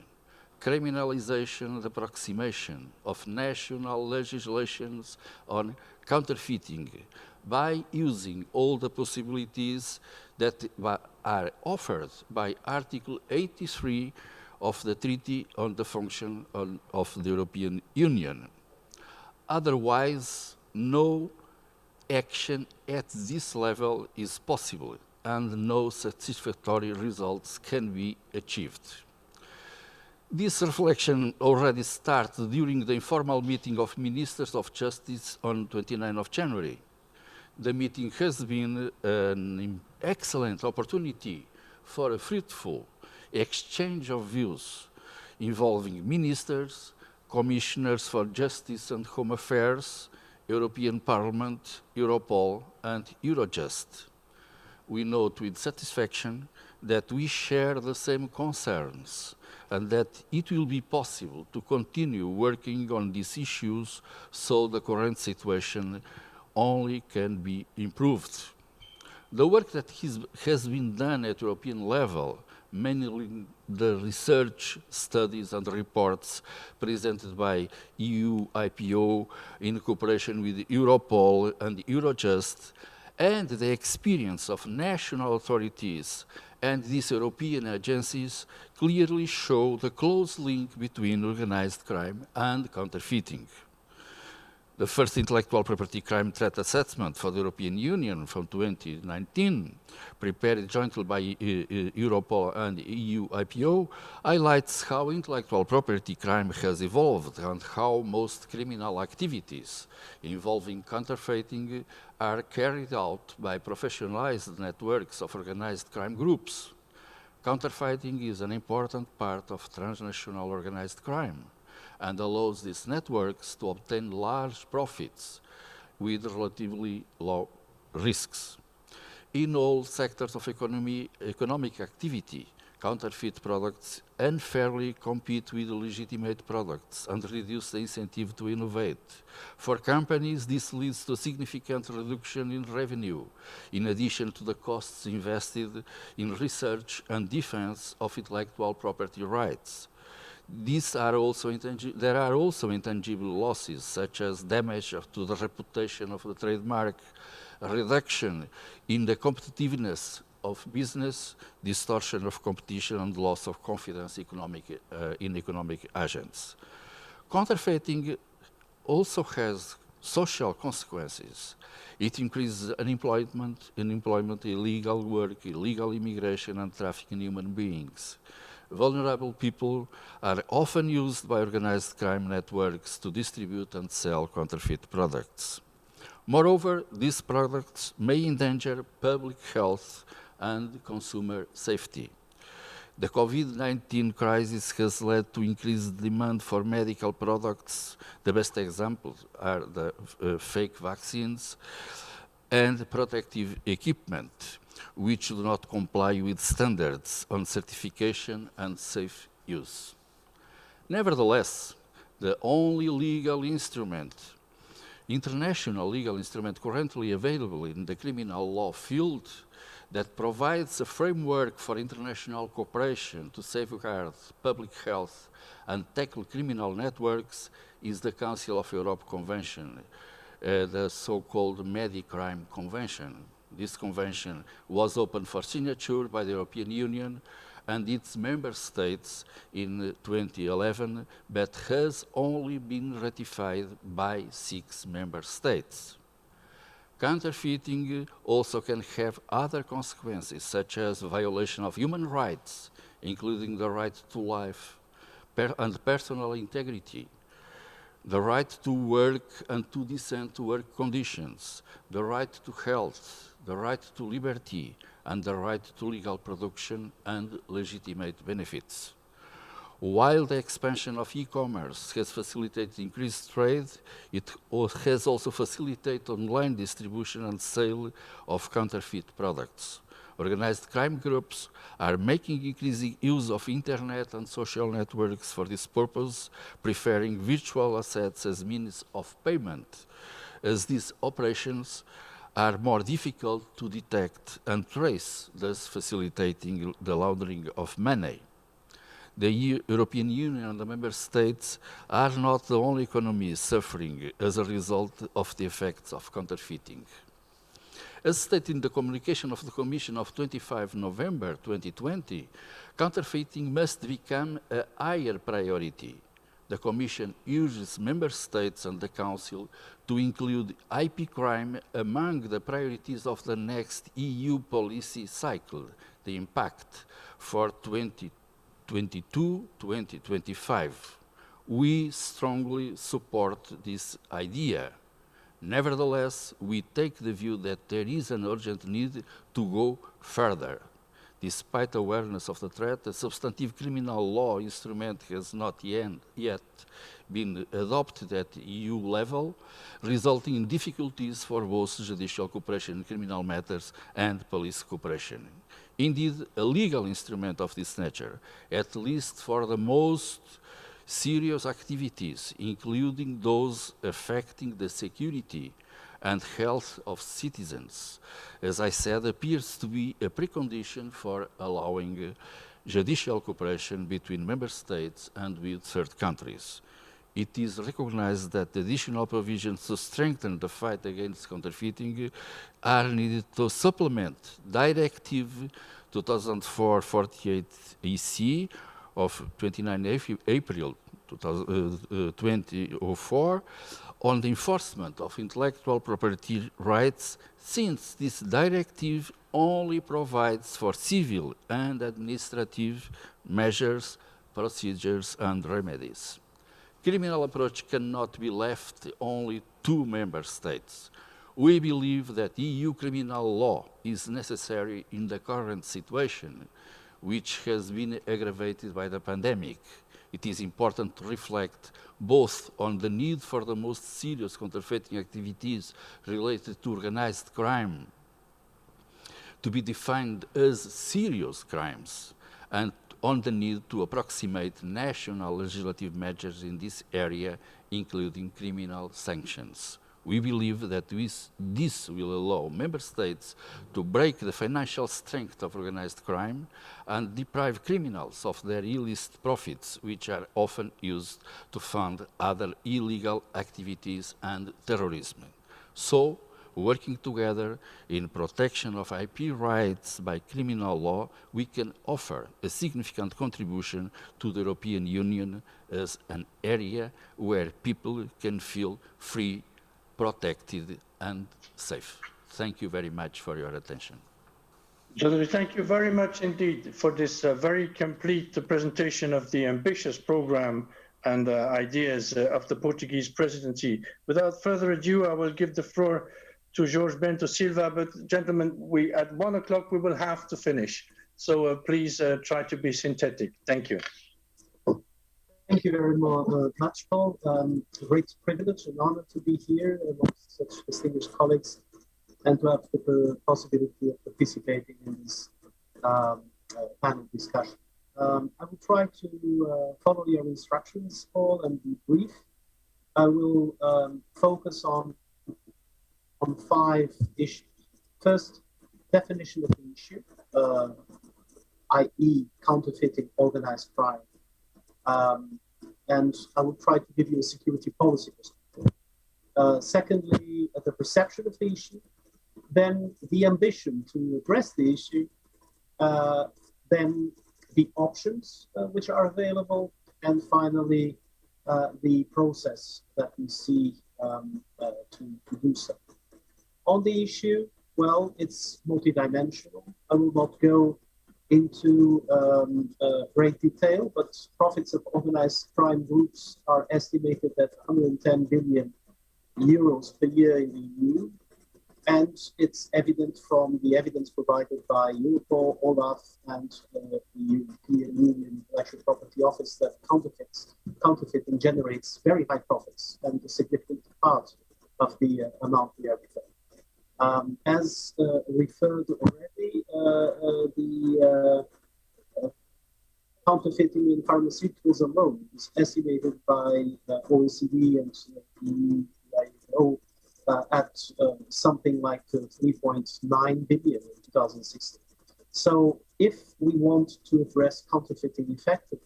criminalization and approximation of national legislations on counterfeiting by using all the possibilities that are offered by Article 83 of the Treaty on the Function of the European Union. Otherwise, no action at this level is possible and no satisfactory results can be achieved. This reflection already started during the informal meeting of Ministers of Justice on 29 of January. The meeting has been an excellent opportunity for a fruitful exchange of views involving ministers, commissioners for justice and home affairs, European Parliament, Europol, and Eurojust. We note with satisfaction that we share the same concerns and that it will be possible to continue working on these issues so the current situation only can be improved. The work that has been done at European level, mainly the research, studies and reports presented by EUIPO in cooperation with Europol and Eurojust, and the experience of national authorities and these European agencies clearly show the close link between organized crime and counterfeiting. the first intellectual property crime threat assessment for the European Union from 2019, prepared jointly by Europol and EUIPO, highlights how intellectual property crime has evolved and how most criminal activities involving counterfeiting are carried out by professionalized networks of organized crime groups. Counterfeiting is an important part of transnational organized crime and allows these networks to obtain large profits with relatively low risks. In all sectors of economic activity, counterfeit products unfairly compete with legitimate products and reduce the incentive to innovate. For companies, this leads to a significant reduction in revenue, in addition to the costs invested in research and defense of intellectual property rights. There are also intangible losses, such as damage to the reputation of the trademark, reduction in the competitiveness of business, distortion of competition, and loss of confidence in economic agents. Counterfeiting also has social consequences. It increases unemployment, illegal work, illegal immigration, and trafficking in human beings. Vulnerable people are often used by organized crime networks to distribute and sell counterfeit products. Moreover, these products may endanger public health and consumer safety. The COVID-19 crisis has led to increased demand for medical products. The best examples are the fake vaccines and protective equipment, which do not comply with standards on certification and safe use. Nevertheless, the only international legal instrument currently available in the criminal law field that provides a framework for international cooperation to safeguard public health and tackle criminal networks is the Council of Europe Convention, the so-called Medicrime Convention. This convention was opened for signature by the European Union and its member states in 2011, but has only been ratified by 6 member states. Counterfeiting also can have other consequences, such as violation of human rights, including the right to life and personal integrity, the right to work and to decent work conditions, the right to health, the right to liberty, and the right to legal production and legitimate benefits. While the expansion of e-commerce has facilitated increased trade, it has also facilitated online distribution and sale of counterfeit products. Organized crime groups are making increasing use of internet and social networks for this purpose, preferring virtual assets as means of payment, as these operations are more difficult to detect and trace, thus facilitating the laundering of money. The European Union and the Member States are not the only economies suffering as a result of the effects of counterfeiting. As stated in the communication of the Commission of 25 November 2020, counterfeiting must become a higher priority. The Commission urges Member States and the Council to include IP crime among the priorities of the next EU policy cycle, the impact for 2022-2025. We strongly support this idea. Nevertheless, we take the view that there is an urgent need to go further. Despite awareness of the threat, a substantive criminal law instrument has not yet been adopted at EU level, resulting in difficulties for both judicial cooperation in criminal matters and police cooperation. Indeed, a legal instrument of this nature, at least for the most serious activities, including those affecting the security and health of citizens, as I said, appears to be a precondition for allowing judicial cooperation between member states and with third countries. It is recognized that additional provisions to strengthen the fight against counterfeiting are needed to supplement Directive 2004/48/EC of 29 April 2004 on the enforcement of intellectual property rights, since this directive only provides for civil and administrative measures, procedures, and remedies. Criminal approach cannot be left only to member states. We believe that EU criminal law is necessary in the current situation, which has been aggravated by the pandemic. It is important to reflect both on the need for the most serious counterfeiting activities related to organized crime to be defined as serious crimes, and on the need to approximate national legislative measures in this area, including criminal sanctions. We believe that this will allow member states to break the financial strength of organized crime and deprive criminals of their illicit profits, which are often used to fund other illegal activities and terrorism. So, working together in protection of IP rights by criminal law, we can offer a significant contribution to the European Union as an area where people can feel free, protected, and safe. Thank you very much for your attention. José, thank you very much indeed for this very complete presentation of the ambitious program and ideas of the Portuguese presidency. Without further ado, I will give the floor to Jorge Bento Silva, but gentlemen, at 1 o'clock we will have to finish. So please try to be synthetic. Thank you. Thank you very much, Paul. Great privilege and honor to be here amongst such distinguished colleagues and to have the possibility of participating in this panel discussion. I will try to follow your instructions, Paul, and be brief. I will focus on 5 issues. First, definition of the issue, i.e. counterfeiting, organized crime. And I will try to give you a security policy perspective. Secondly, the perception of the issue, then the ambition to address the issue, then the options which are available, and finally, the process that we see to do so. On the issue, well, it's multidimensional. I will not go into great detail, but profits of organized crime groups are estimated at 110 billion euros per year in the EU. And it's evident from the evidence provided by EUIPO, OLAF, and the European Union Intellectual Property Office that counterfeiting generates very high profits and a significant part of the amount we are referring. As referred already, the counterfeiting in pharmaceuticals alone is estimated by OECD and the IVDP at something like 3.9 billion in 2016. So if we want to address counterfeiting effectively,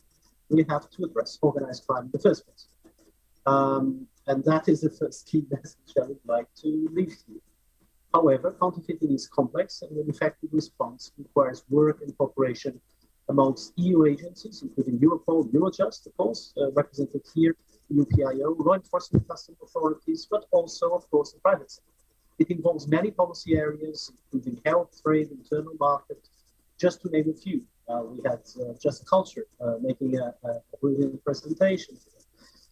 we have to address organized crime in the first place. And that is the first key message I would like to leave to you. However, counterfeiting is complex, and an effective response requires work and cooperation amongst EU agencies, including Europol, Eurojust, of course, represented here, UPIO, law enforcement custom authorities, but also, of course, the private sector. It involves many policy areas, including health, trade, internal market, just to name a few. We had Just Culture making a brilliant presentation.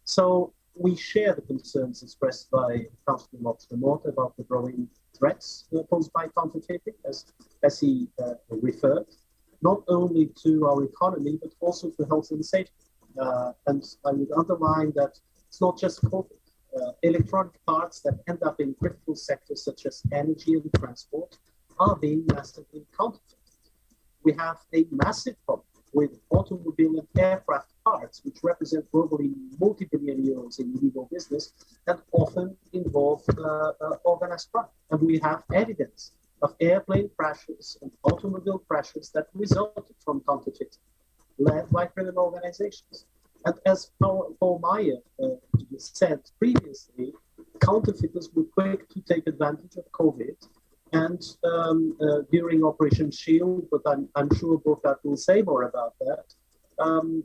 So we share the concerns expressed by Councillor Lopes-Lemort about the growing threats posed by counterfeiting, as he referred, not only to our economy, but also to health and safety. And I would underline that it's not just COVID. Electronic parts that end up in critical sectors such as energy and transport are being massively counterfeited. We have a massive problem with automobile and aircraft parts, which represent globally multi-billion euros in illegal business and often involve organized crime. And we have evidence of airplane crashes and automobile crashes that resulted from counterfeiting, led by criminal organizations. And as Paul Maier said previously, counterfeiters were quick to take advantage of COVID. And during Operation Shield, but I'm sure Burkhard will say more about that,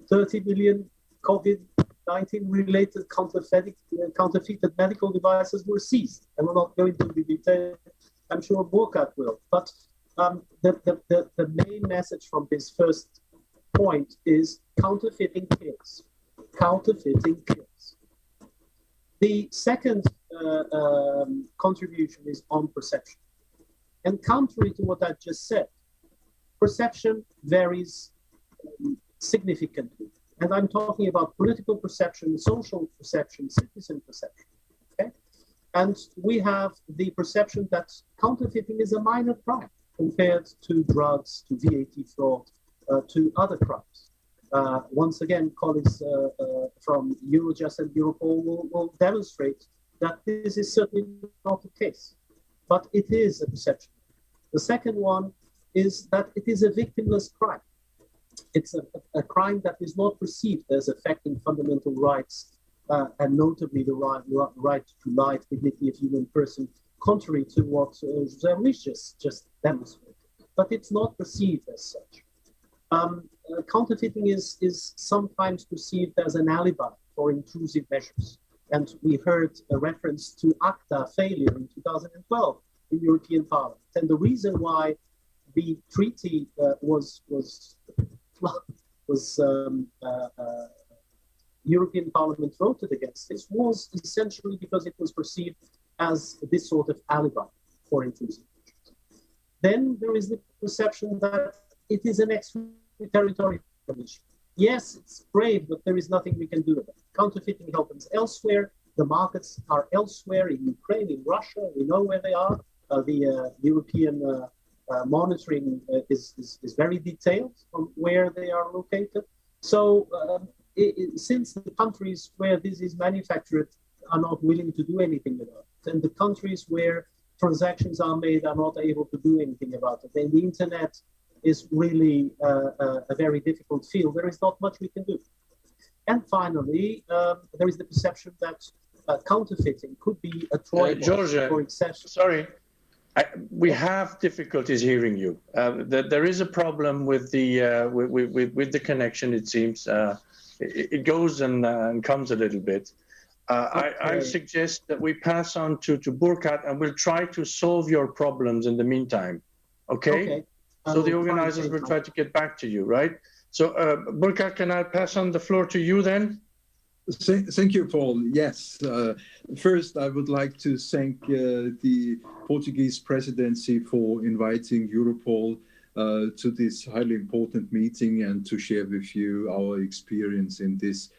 30 billion COVID COVID-19 related counterfeited medical devices were seized. I will not go into the detail. I'm sure Burkhard will. But the main message from this first point is counterfeiting kills. Counterfeiting kills. The second contribution is on perception. And contrary to what I just said, perception varies significantly. And I'm talking about political perception, social perception, citizen perception. Okay? And we have the perception that counterfeiting is a minor crime compared to drugs, to VAT fraud, to other crimes. Once again, colleagues from Eurojust and Europol will demonstrate that this is certainly not the case, but it is a perception. The second one is that it is a victimless crime. It's a crime that is not perceived as affecting fundamental rights, and notably the right to life, dignity of human person, contrary to what José Luís just demonstrated. But it's not perceived as such. Counterfeiting is sometimes perceived as an alibi for intrusive measures. And we heard a reference to ACTA failure in 2012 in European Parliament. And the reason why the treaty European Parliament voted against this was essentially because it was perceived as this sort of alibi for intrusive measures. Then there is the perception that it is an extraterritorial issue. Yes, it's brave, but there is nothing we can do about it. Counterfeiting happens elsewhere. The markets are elsewhere, in Ukraine, in Russia. We know where they are. The European monitoring is very detailed on where they are located. So since the countries where this is manufactured are not willing to do anything about it, and the countries where transactions are made are not able to do anything about it, then the internet is really a very difficult field. There is not much we can do. And finally, there is the perception that counterfeiting could be a Troy for excession. Sorry, we have difficulties hearing you. There is a problem with the connection. It seems it goes and comes a little bit. I suggest that we pass on to Burkhard, and we'll try to solve your problems in the meantime. Okay. So the organizers will try to get back to you, right? So Burkhard, can I pass on the floor to you then? Thank you, Paul. Yes. First, I would like to thank the Portuguese presidency for inviting Europol to this highly important meeting and to share with you our experience in this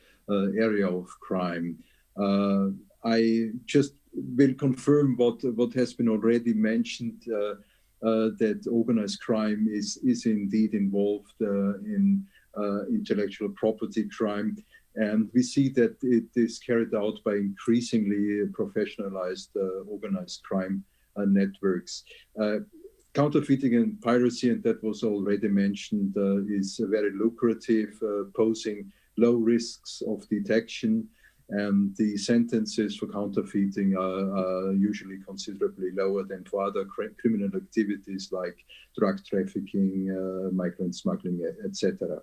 area of crime. I just will confirm what has been already mentioned, that organized crime is indeed involved in intellectual property crime. And we see that it is carried out by increasingly professionalized organized crime networks. Counterfeiting and piracy, and that was already mentioned, is very lucrative, posing low risks of detection. And the sentences for counterfeiting are usually considerably lower than for other criminal activities like drug trafficking, migrant smuggling, etc.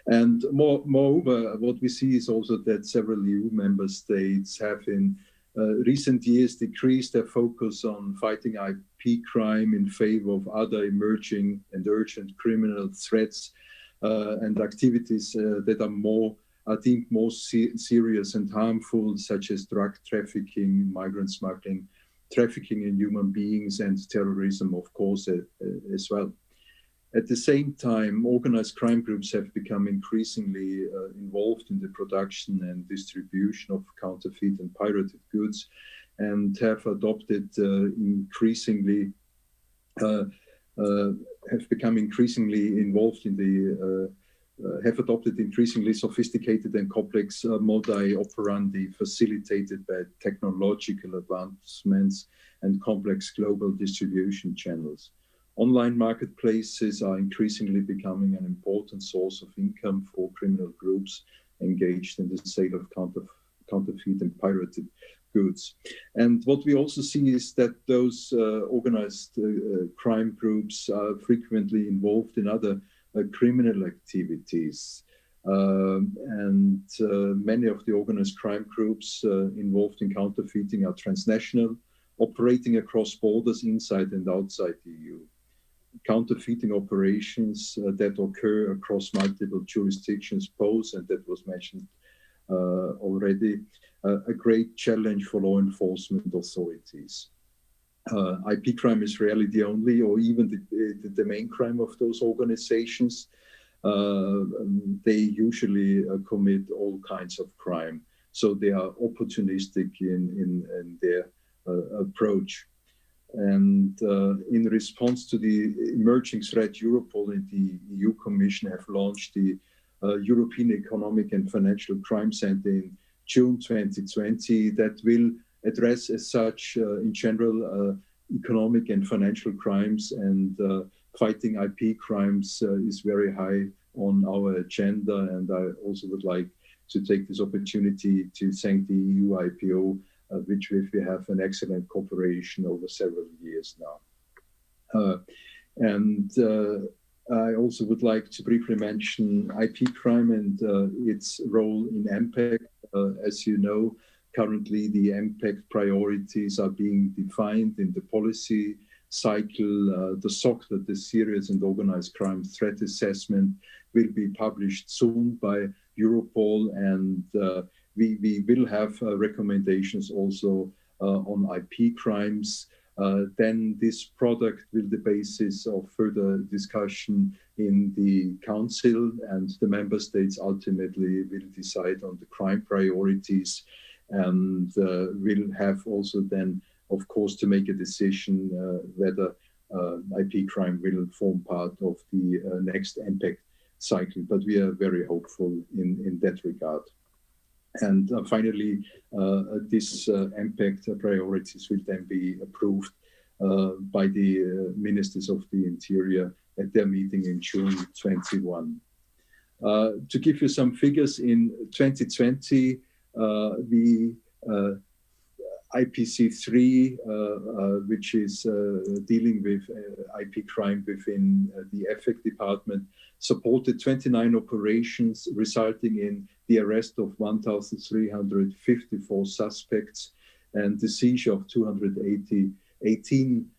And moreover, what we see is also that several EU member states have in recent years decreased their focus on fighting IP crime in favor of other emerging and urgent criminal threats and activities that are deemed more serious and harmful, such as drug trafficking, migrant smuggling, trafficking in human beings, and terrorism, of course, as well. At the same time, organized crime groups have become increasingly involved in the production and distribution of counterfeit and pirated goods, and have adopted have adopted increasingly sophisticated and complex modi operandi facilitated by technological advancements and complex global distribution channels. Online marketplaces are increasingly becoming an important source of income for criminal groups engaged in the sale of counterfeit and pirated goods. And what we also see is that those organized crime groups are frequently involved in other criminal activities. Many of the organized crime groups involved in counterfeiting are transnational, operating across borders inside and outside the EU. Counterfeiting operations that occur across multiple jurisdictions pose, and that was mentioned already, a great challenge for law enforcement authorities. IP crime is rarely the only or even the main crime of those organizations. They usually commit all kinds of crime. So they are opportunistic in their approach. And in response to the emerging threat, Europol and the EU Commission have launched the European Economic and Financial Crime Center in June 2020 that will address as such, in general, economic and financial crimes, and fighting IP crimes is very high on our agenda. And I also would like to take this opportunity to thank the EUIPO, which we have an excellent cooperation over several years now. I also would like to briefly mention IP crime and its role in MPACT. As you know, currently the MPACT priorities are being defined in the policy cycle. The SOCTA, the Serious and Organized Crime Threat Assessment, will be published soon by Europol, and we will have recommendations also on IP crimes. Then this product will be the basis of further discussion in the Council, and the member states ultimately will decide on the crime priorities, and will have also then, of course, to make a decision whether IP crime will form part of the next MPACT cycle. But we are very hopeful in that regard. And finally, this MPACT priorities will then be approved by the Ministers of the Interior at their meeting in June 21. To give you some figures, in 2020, the IPC3, which is dealing with IP crime within the EFEC department, supported 29 operations, resulting in the arrest of 1,354 suspects and the seizure of 218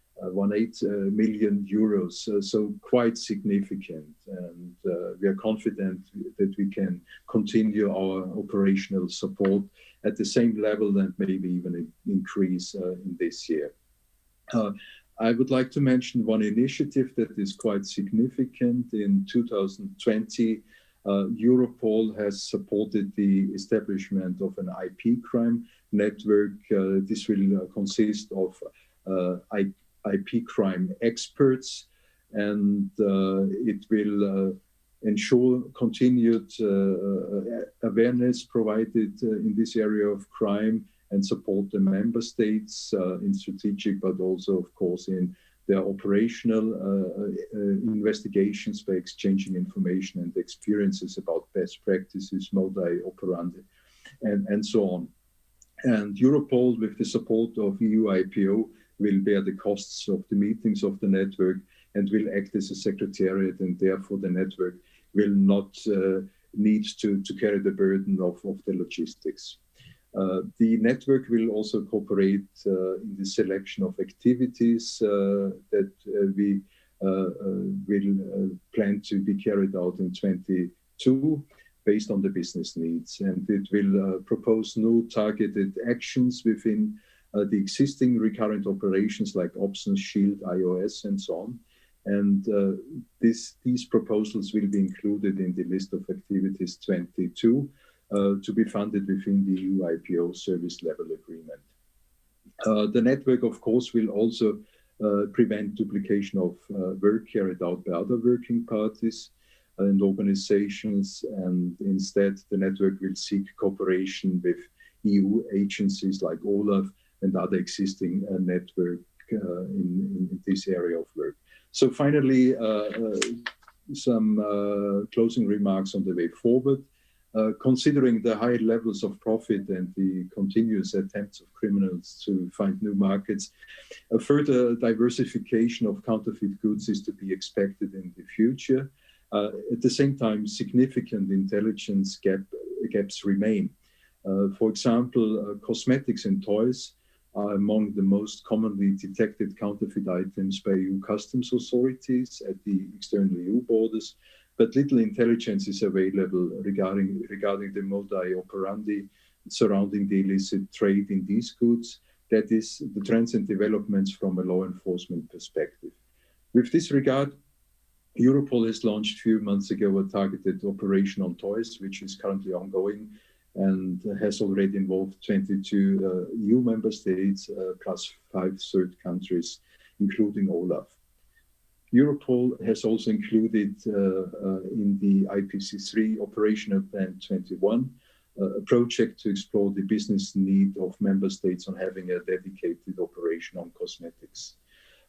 million euros. So quite significant. And we are confident that we can continue our operational support at the same level and maybe even increase in this year. I would like to mention one initiative that is quite significant. In 2020, Europol has supported the establishment of an IP crime network. This will consist of IP crime experts, and it will ensure continued awareness provided in this area of crime, and support the member states in strategic, but also, of course, in their operational investigations by exchanging information and experiences about best practices, modi operandi, and so on. And Europol, with the support of EUIPO, will bear the costs of the meetings of the network and will act as a secretariat, and therefore the network will not need to carry the burden of the logistics. The network will also cooperate in the selection of activities that we will plan to be carried out in 2022 based on the business needs. And it will propose new targeted actions within the existing recurrent operations like Options, Shield, iOS, and so on. And these proposals will be included in the list of activities 22 to be funded within the EUIPO service level agreement. The network, of course, will also prevent duplication of work carried out by other working parties and organizations, and instead the network will seek cooperation with EU agencies like OLAF and other existing network in this area of work. So finally, some closing remarks on the way forward. Considering the high levels of profit and the continuous attempts of criminals to find new markets, a further diversification of counterfeit goods is to be expected in the future. At the same time, significant intelligence gaps remain. For example, cosmetics and toys are among the most commonly detected counterfeit items by EU customs authorities at the external EU borders, but little intelligence is available regarding the modus operandi surrounding the illicit trade in these goods, that is, the trends and developments from a law enforcement perspective. With this regard, Europol has launched a few months ago a targeted operation on toys, which is currently ongoing and has already involved 22 EU member states plus 5 third countries, including Olaf. Europol has also included in the IPC3 Operational Plan 21 a project to explore the business need of member states on having a dedicated operation on cosmetics.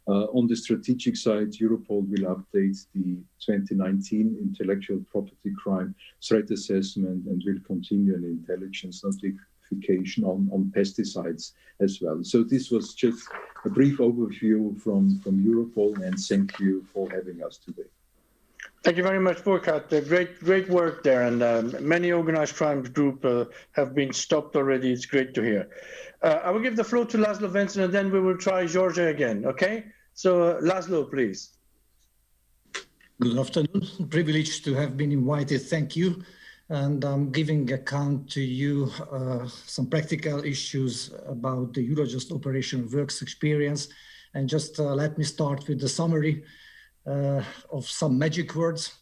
On the strategic side, Europol will update the 2019 intellectual property crime threat assessment and will continue an intelligence notification on pesticides as well. So this was just a brief overview from Europol, and thank you for having us today. Thank you very much, Burkhard. Great work there, and many organized crime groups have been stopped already. It's great to hear. I will give the floor to Lászlo Venczl, and then we will try Georgia again, okay? So Lászlo, please. Good afternoon. Privileged to have been invited. Thank you. And I'm giving account to you some practical issues about the Eurojust operational works experience. And just let me start with the summary of some magic words,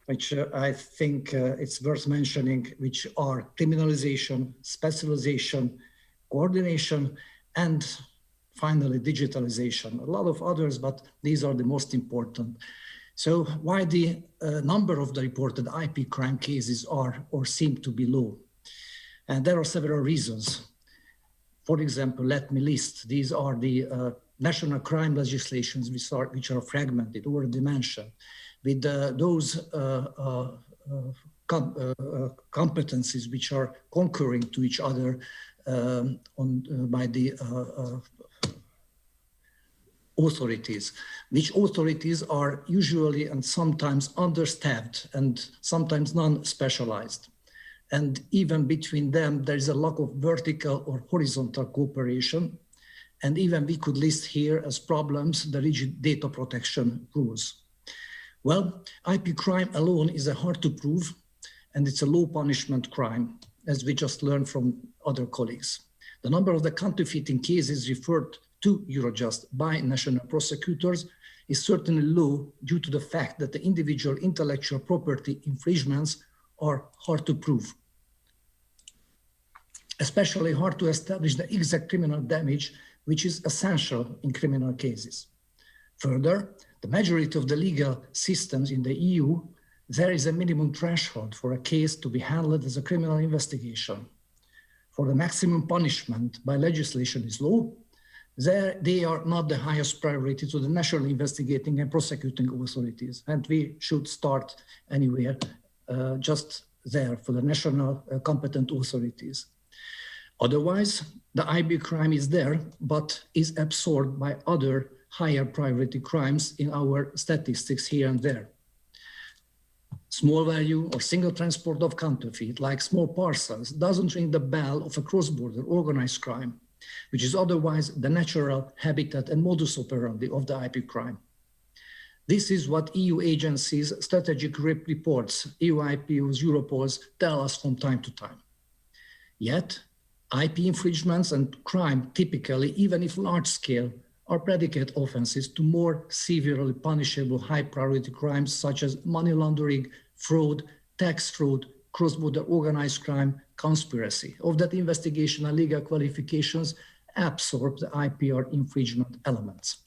which I think it's worth mentioning, which are criminalization, specialization, coordination, and finally digitalization. A lot of others, but these are the most important. So why the number of the reported IP crime cases are or seem to be low? And there are several reasons. For example, let me list. These are the national crime legislations which are fragmented, already mentioned, with those competencies which are concurring to each other by the authorities, which authorities are usually and sometimes understaffed and sometimes non-specialized. And even between them, there is a lack of vertical or horizontal cooperation. And even we could list here as problems the rigid data protection rules. Well, IP crime alone is hard to prove, and it's a low punishment crime, as we just learned from other colleagues. The number of the counterfeiting cases referred to Eurojust by national prosecutors is certainly low due to the fact that the individual intellectual property infringements are hard to prove. Especially hard to establish the exact criminal damage, which is essential in criminal cases. Further, the majority of the legal systems in the EU, there is a minimum threshold for a case to be handled as a criminal investigation. For the maximum punishment by legislation is low, they are not the highest priority to the national investigating and prosecuting authorities. And we should start anywhere, just there for the national competent authorities. Otherwise, the IB crime is there, but is absorbed by other higher priority crimes in our statistics here and there. Small value or single transport of counterfeit, like small parcels, doesn't ring the bell of a cross-border organized crime, which is otherwise the natural habitat and modus operandi of the IP crime. This is what EU agencies, strategic reports, EUIPOs, Europols tell us from time to time. Yet, IP infringements and crime typically, even if large scale, are predicate offenses to more severely punishable high priority crimes such as money laundering, fraud, tax fraud, cross-border organized crime, conspiracy. Of that investigation and legal qualifications absorb the IPR infringement elements.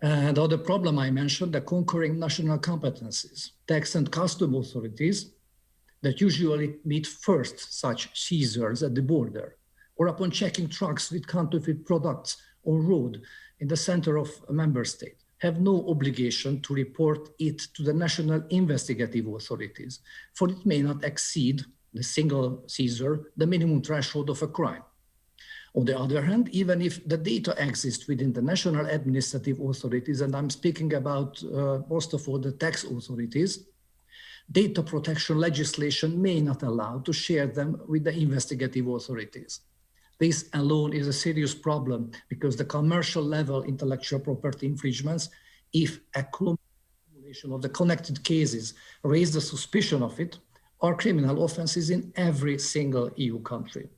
And the other problem I mentioned, the concurring national competencies, tax and custom authorities that usually meet first such seizures at the border, or upon checking trucks with counterfeit products on road in the center of a member state, have no obligation to report it to the national investigative authorities, for it may not exceed the single seizure, the minimum threshold of a crime. On the other hand, even if the data exists within the national administrative authorities, and I'm speaking about most of all the tax authorities, data protection legislation may not allow to share them with the investigative authorities. This alone is a serious problem because the commercial level intellectual property infringements, if accumulation of the connected cases raise the suspicion of it, are criminal offenses in every single EU country.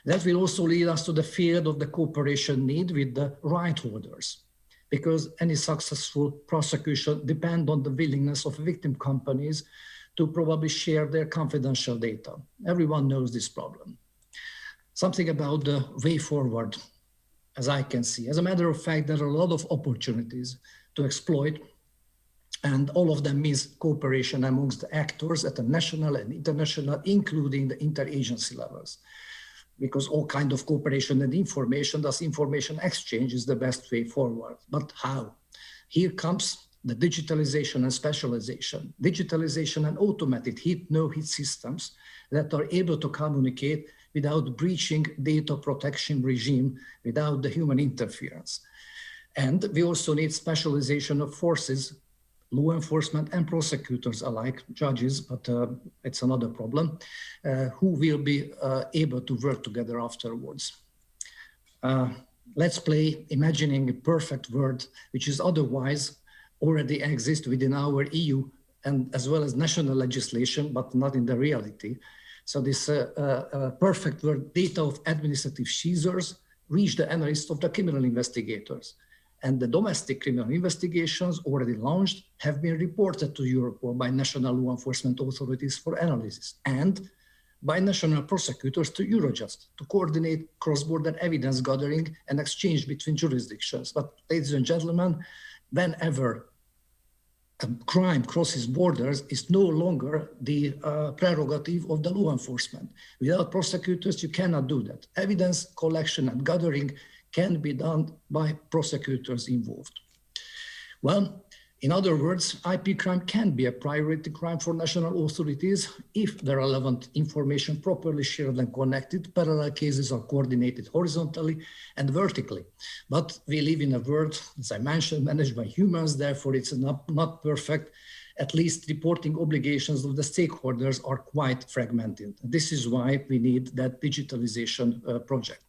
That will also lead us to the field of the cooperation need with the right holders, because any successful prosecution depends on the willingness of victim companies to probably share their confidential data. Everyone knows this problem. Something about the way forward, as I can see. As a matter of fact, there are a lot of opportunities to exploit, and all of them means cooperation amongst the actors at the national and international, including the interagency levels. Because all kinds of cooperation and information, thus information exchange is the best way forward. But how? Here comes the digitalization and specialization. Digitalization and automated hit, no-hit systems that are able to communicate without breaching data protection regime, without the human interference. And we also need specialization of forces, law enforcement and prosecutors alike, judges, but it's another problem, who will be able to work together afterwards. Let's play imagining a perfect world, which is otherwise already exists within our EU and as well as national legislation, but not in the reality. So this perfect world, data of administrative seizures reach the analysts of the criminal investigators. And the domestic criminal investigations already launched have been reported to Europol by national law enforcement authorities for analysis and by national prosecutors to Eurojust to coordinate cross-border evidence gathering and exchange between jurisdictions. But ladies and gentlemen, whenever a crime crosses borders, is no longer the prerogative of the law enforcement. Without prosecutors, you cannot do that. Evidence collection and gathering can be done by prosecutors involved. Well, in other words, IP crime can be a priority crime for national authorities if the relevant information properly shared and connected, parallel cases are coordinated horizontally and vertically. But we live in a world, as I mentioned, managed by humans, therefore it's not perfect. At least reporting obligations of the stakeholders are quite fragmented. This is why we need that digitalization project.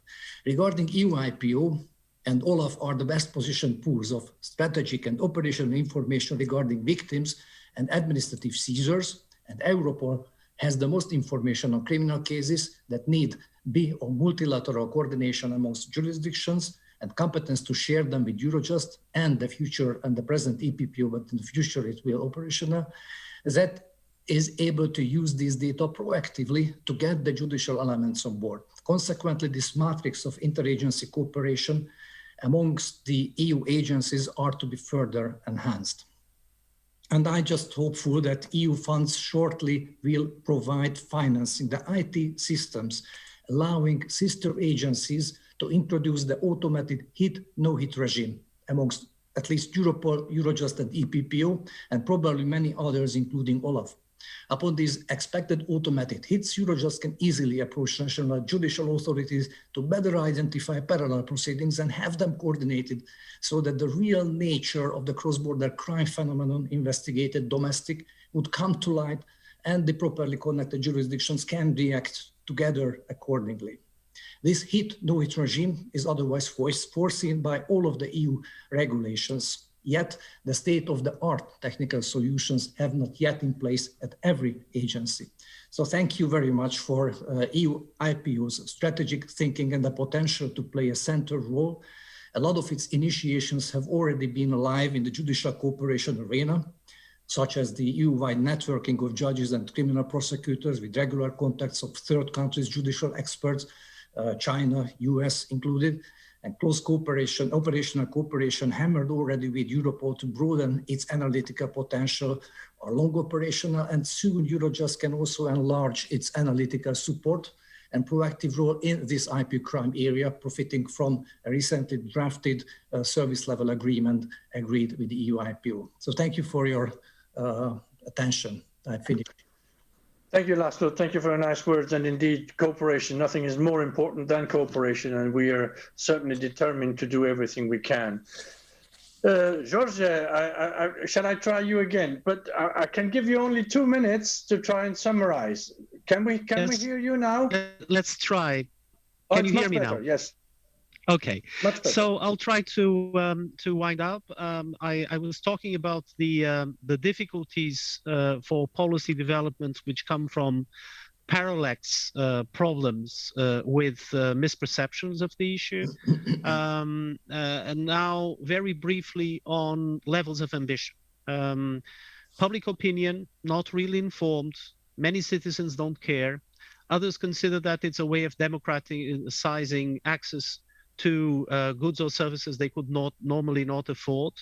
Regarding EUIPO, and OLAF are the best positioned pools of strategic and operational information regarding victims and administrative seizures, and Europol has the most information on criminal cases that need bi- or multilateral coordination amongst jurisdictions and competence to share them with Eurojust and the future and the present EPPO, but in the future it will operational, that is able to use this data proactively to get the judicial elements on board. Consequently, this matrix of interagency cooperation amongst the EU agencies are to be further enhanced. And I just hopeful that EU funds shortly will provide financing the IT systems, allowing sister agencies to introduce the automated hit, no-hit regime amongst at least Europol, Eurojust and EPPO, and probably many others, including OLAF. Upon these expected automatic hits, Eurojust can easily approach national judicial authorities to better identify parallel proceedings and have them coordinated so that the real nature of the cross-border crime phenomenon investigated domestic would come to light and the properly connected jurisdictions can react together accordingly. This hit, no-hit regime is otherwise foreseen by all of the EU regulations. Yet the state-of-the-art technical solutions have not yet in place at every agency. So thank you very much for EU IPO's strategic thinking and the potential to play a central role. A lot of its initiations have already been alive in the judicial cooperation arena, such as the EU-wide networking of judges and criminal prosecutors with regular contacts of third countries' judicial experts, China, US included, and close cooperation, operational cooperation hammered already with Europol to broaden its analytical potential are long operational, and soon Eurojust can also enlarge its analytical support and proactive role in this IP crime area, profiting from a recently drafted service level agreement agreed with the EU IPO. So thank you for your attention. I finished. Thank you, László. Thank you for your nice words. And indeed, cooperation. Nothing is more important than cooperation, and we are certainly determined to do everything we can. George, shall I try you again? But I can give you only 2 minutes to try and summarize. Can we hear you now? Let's try. Oh, Can you hear me better. now? Yes. Okay. Much better. So I'll try to wind up. I was talking about the difficulties for policy development which come from parallax problems with misperceptions of the issue. And now very briefly on levels of ambition. Public opinion, not really informed. Many citizens don't care. Others consider that it's a way of democratizing access to goods or services they could normally not afford.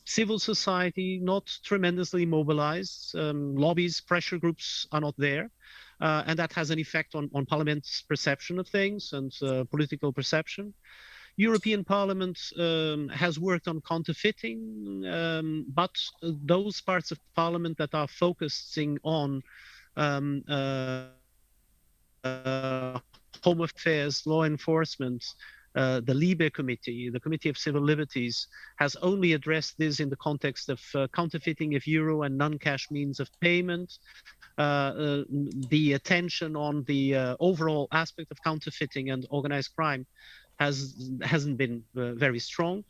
Civil society, not tremendously mobilized. Lobbies, pressure groups are not there. And that has an effect on Parliament's perception of things and political perception. European Parliament has worked on counterfeiting, but those parts of Parliament that are focusing on Home Affairs, law enforcement, the Libe Committee, the Committee of Civil Liberties, has only addressed this in the context of counterfeiting of euro and non-cash means of payment. The attention on the overall aspect of counterfeiting and organized crime hasn't been very strong.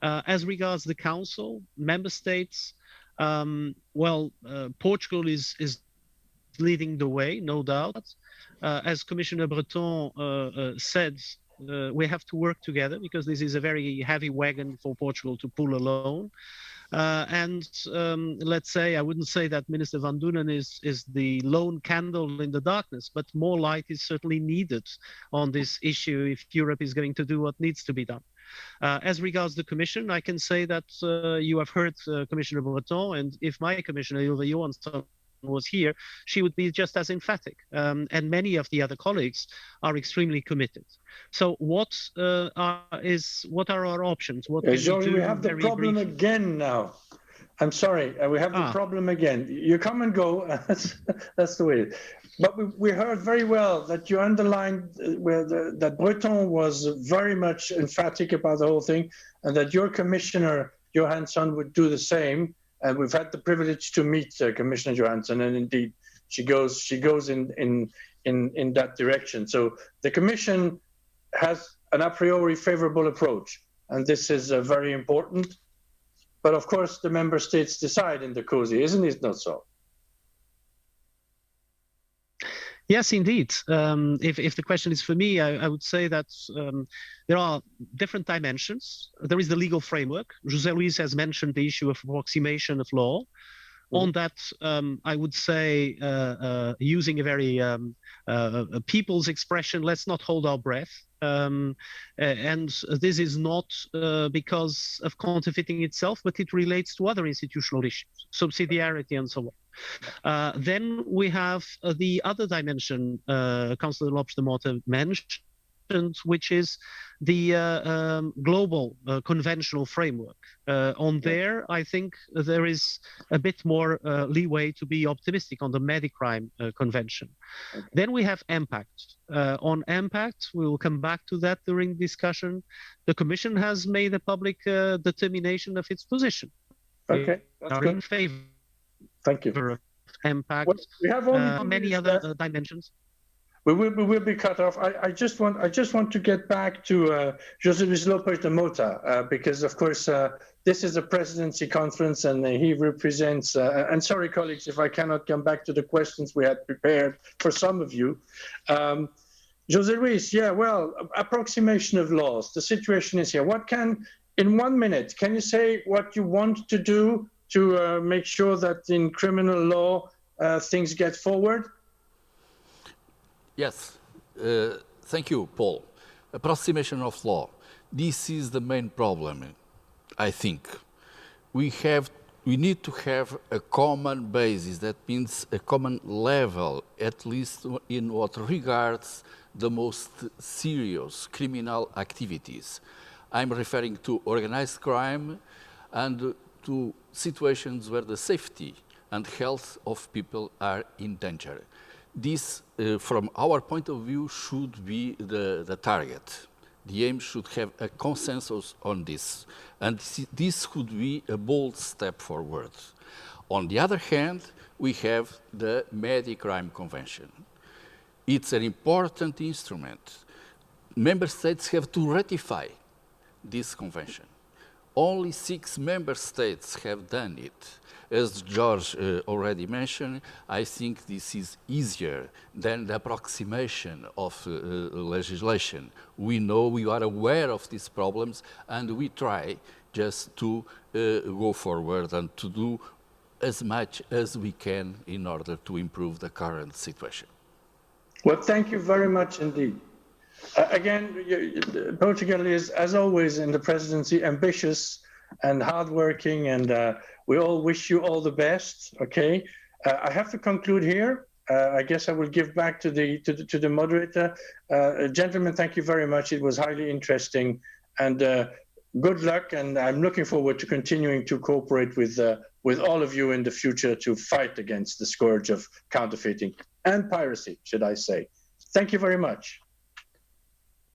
As regards the Council, member states, Portugal is leading the way, no doubt. As Commissioner Breton said, we have to work together because this is a very heavy wagon for Portugal to pull alone. Let's say, I wouldn't say that Minister Van Dunen is the lone candle in the darkness, but more light is certainly needed on this issue if Europe is going to do what needs to be done. As regards the Commission, I can say that you have heard Commissioner Breton, and if my Commissioner, Ylva Johansson, was here, she would be just as emphatic. And many of the other colleagues are extremely committed. So what are our options? What can George, we have the problem briefly again now. I'm sorry, we have the problem again. You come and go, that's the way. But we heard very well that you underlined that Breton was very much emphatic about the whole thing, and that your Commissioner Johansson would do the same. And we've had the privilege to meet Commissioner Johansson, and indeed, she goes in that direction. So the Commission has an a priori favorable approach, and this is very important. But of course, the member states decide in the COSI, isn't it not so? Yes, indeed. If the question is for me, I would say that there are different dimensions. There is the legal framework. José Luís has mentioned the issue of approximation of law. On that, I would say, using a very people's expression, let's not hold our breath. And this is not because of counterfeiting itself, but it relates to other institutional issues, subsidiarity and so on. Then we have the other dimension Councillor Lopes de Mota mentioned, which is the global conventional framework. There, I think there is a bit more leeway to be optimistic on the Medicrime Convention. Okay. Then we have impact. On impact, we will come back to that during discussion. The Commission has made a public determination of its position. Okay, that's good. In favor. Thank you. Impact. Well, we have only many other dimensions. We will be cut off. I just want to get back to José Luís Lopes de Mota because, of course, this is a presidency conference and he represents. And sorry, colleagues, if I cannot come back to the questions we had prepared for some of you. José Luís, yeah, well, approximation of laws. The situation is here. In 1 minute, can you say what you want to do to make sure that in criminal law things get forward? Yes, thank you, Paul. Approximation of law. This is the main problem, I think. We need to have a common basis. That means a common level, at least in what regards the most serious criminal activities. I'm referring to organized crime and to situations where the safety and health of people are in danger. This, from our point of view, should be the target. The aim should have a consensus on this, and this could be a bold step forward. On the other hand, we have the Crime Convention. It's an important instrument. Member states have to ratify this convention. Only 6 member states have done it. As George already mentioned, I think this is easier than the approximation of legislation. We know, we are aware of these problems, and we try just to go forward and to do as much as we can in order to improve the current situation. Well, thank you very much indeed. Again, Portugal is, as always in the presidency, ambitious and hardworking, and we all wish you all the best. Okay, I have to conclude here. I guess I will give back to the moderator. Gentlemen, thank you very much. It was highly interesting, and good luck. And I'm looking forward to continuing to cooperate with all of you in the future to fight against the scourge of counterfeiting and piracy, should I say. Thank you very much.